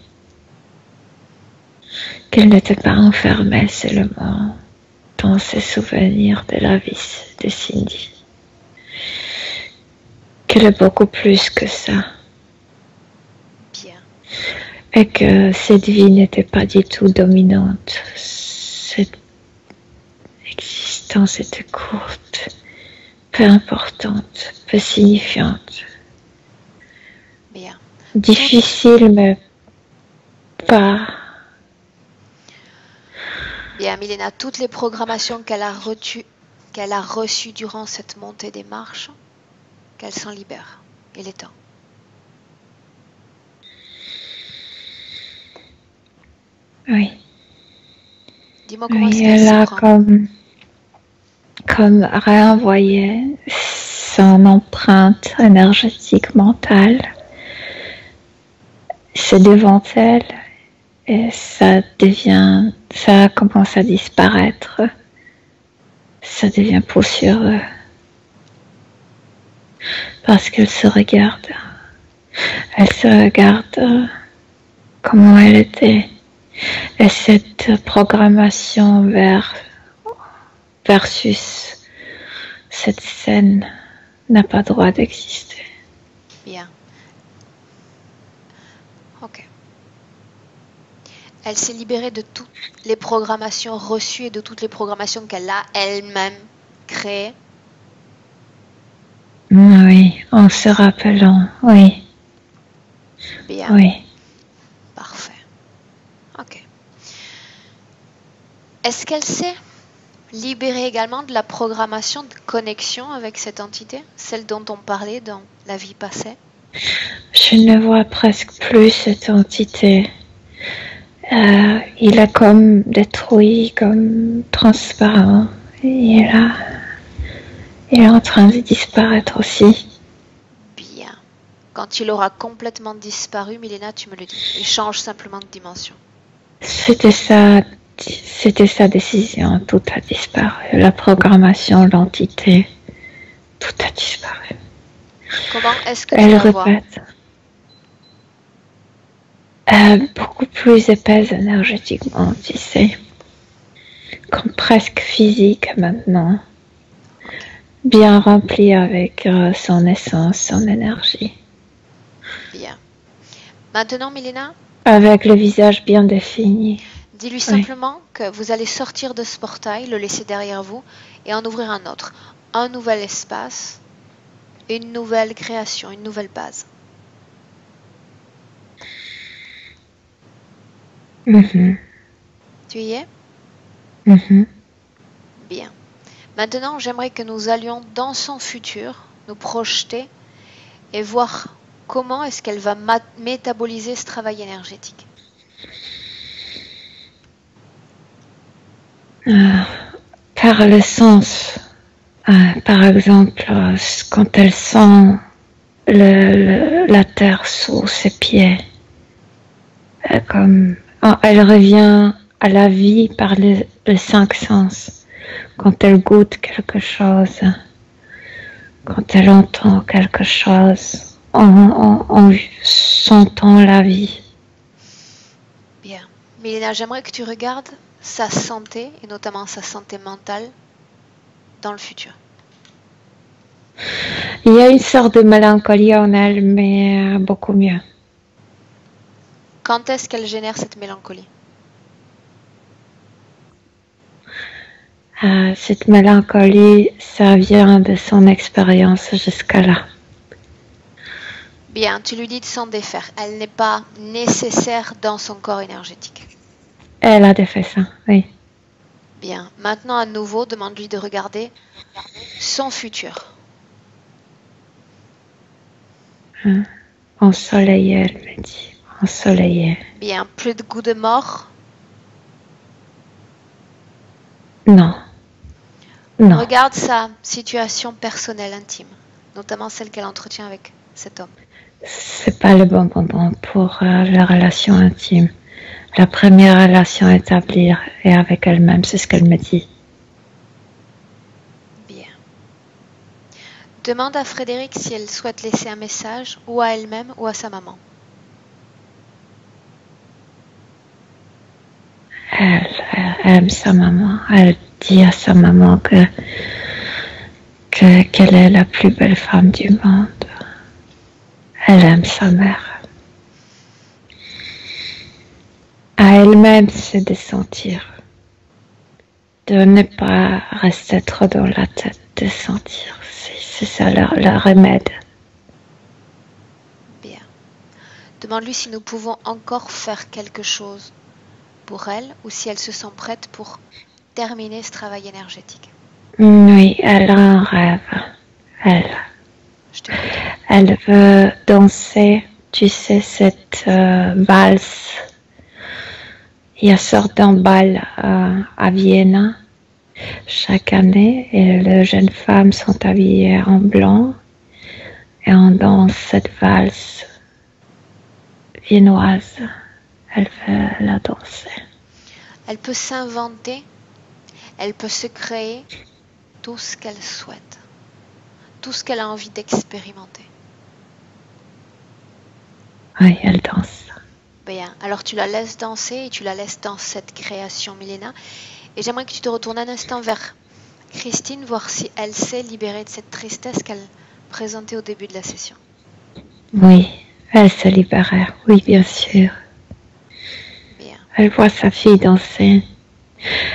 Qu'elle n'était pas enfermée seulement dans ses souvenirs de la vie de Cindy. Qu'elle est beaucoup plus que ça. Bien. Et que cette vie n'était pas du tout dominante. Cette existence était courte, peu importante, peu signifiante. Bien. Difficile, mais pas. Bien, Milena, toutes les programmations qu'elle a reçues durant cette montée des marches, qu'elle s'en libère. Il est temps. Oui. Dis-moi comment Oui, est-ce qu'elle elle a s'y prend. comme réenvoyé son empreinte énergétique mentale. C'est devant elle et ça commence à disparaître. Ça devient poussiéreux. Parce qu'elle se regarde. Elle se regarde comment elle était. Et cette programmation versus cette scène n'a pas droit d'exister. Bien. Ok. Elle s'est libérée de toutes les programmations reçues et de toutes les programmations qu'elle a elle-même créées. Oui, en se rappelant, oui. Bien. Oui. Parfait. Ok. Est-ce qu'elle s'est libérée également de la programmation de connexion avec cette entité, celle dont on parlait dans la vie passée? Je ne vois presque plus cette entité. Il est comme détruit, comme transparent. Il est en train de disparaître aussi. Bien. Quand il aura complètement disparu, Milena, tu me le dis. Il change simplement de dimension. C'était sa décision. Tout a disparu. La programmation, l'entité, tout a disparu. Comment est-ce que tu Elle la vois? répète. Beaucoup plus épaisse énergétiquement, tu sais. Comme presque physique maintenant. Bien remplie avec son essence, son énergie. Bien. Maintenant, Milena, avec le visage bien défini. dis-lui Oui. simplement que vous allez sortir de ce portail, le laisser derrière vous et en ouvrir un autre. Un nouvel espace, une nouvelle création, une nouvelle base. Mhm, Tu y es? mhm. Bien. Maintenant, j'aimerais que nous allions dans son futur, nous projeter et voir comment est-ce qu'elle va métaboliser ce travail énergétique. Par le sens, par exemple, quand elle sent la terre sous ses pieds, comme elle revient à la vie par les cinq sens. Quand elle goûte quelque chose, quand elle entend quelque chose, en sentant la vie. Bien. Milena, j'aimerais que tu regardes sa santé, et notamment sa santé mentale, dans le futur. Il y a une sorte de mélancolie en elle, mais beaucoup mieux. Quand est-ce qu'elle génère cette mélancolie? Cette mélancolie, ça vient de son expérience jusqu'à là. Bien, tu lui dis de s'en défaire. Elle n'est pas nécessaire dans son corps énergétique. Elle a défait ça, oui. Bien, maintenant à nouveau, demande-lui de regarder son futur. Ensoleillé, elle me dit. Ensoleillé. Bien, plus de goût de mort. Non. Non. Regarde sa situation personnelle intime, notamment celle qu'elle entretient avec cet homme. C'est pas le bon moment pour la relation intime. La première relation à établir est avec elle-même, c'est ce qu'elle me dit. Bien. Demande à Frédéric si elle souhaite laisser un message, ou à elle-même ou à sa maman. Elle aime sa maman. Elle dit à sa maman qu'elle est la plus belle femme du monde. Elle aime sa mère. À elle-même, c'est de sentir. De ne pas rester trop dans la tête, de sentir. C'est ça le remède. Bien. Demande-lui si nous pouvons encore faire quelque chose pour elle ou si elle se sent prête pour terminer ce travail énergétique. Oui, elle a un rêve. Je t'écoute. Elle veut danser, tu sais, cette valse. Il y a sorte d'un bal à Vienne chaque année et les jeunes femmes sont habillées en blanc et on danse cette valse viennoise. Elle veut la danser. Elle peut s'inventer, elle peut se créer tout ce qu'elle souhaite, tout ce qu'elle a envie d'expérimenter. Oui, elle danse. Bien, alors tu la laisses danser et tu la laisses dans cette création, Milena. Et j'aimerais que tu te retournes un instant vers Christine, voir si elle s'est libérée de cette tristesse qu'elle présentait au début de la session. Oui, elle se libérait, oui, bien sûr. Bien. Elle voit sa fille danser.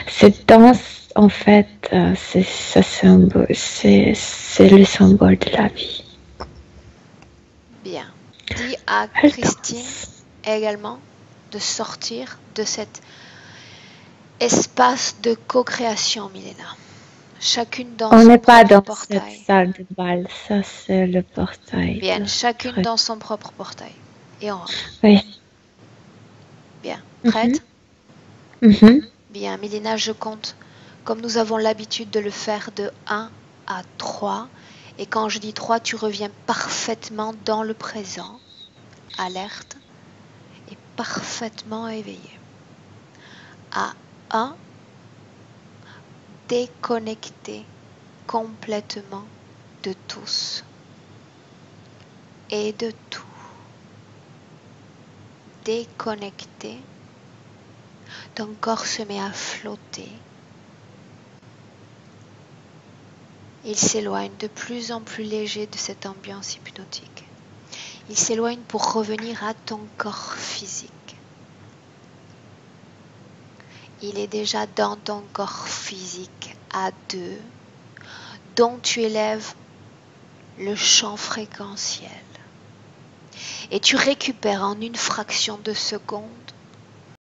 Cette danse, en fait, c'est le symbole de la vie. Bien. Dis à Elle Christine danse. également de sortir de cet espace de co-création, Milena. Chacune dans On son n'est pas propre dans cette portail. salle de bal, ça c'est le portail. Bien, chacune dans son propre portail. Et on rentre. Oui. Bien. Prête? Mhm. Bien, Milena, je compte comme nous avons l'habitude de le faire de 1 à 3. Et quand je dis 3, tu reviens parfaitement dans le présent, alerte et parfaitement éveillé. À 1, déconnecté complètement de tous et de tout. Déconnecté, ton corps se met à flotter. Il s'éloigne de plus en plus léger de cette ambiance hypnotique. Il s'éloigne pour revenir à ton corps physique. Il est déjà dans ton corps physique à 2, dont tu élèves le champ fréquentiel. Et tu récupères en une fraction de seconde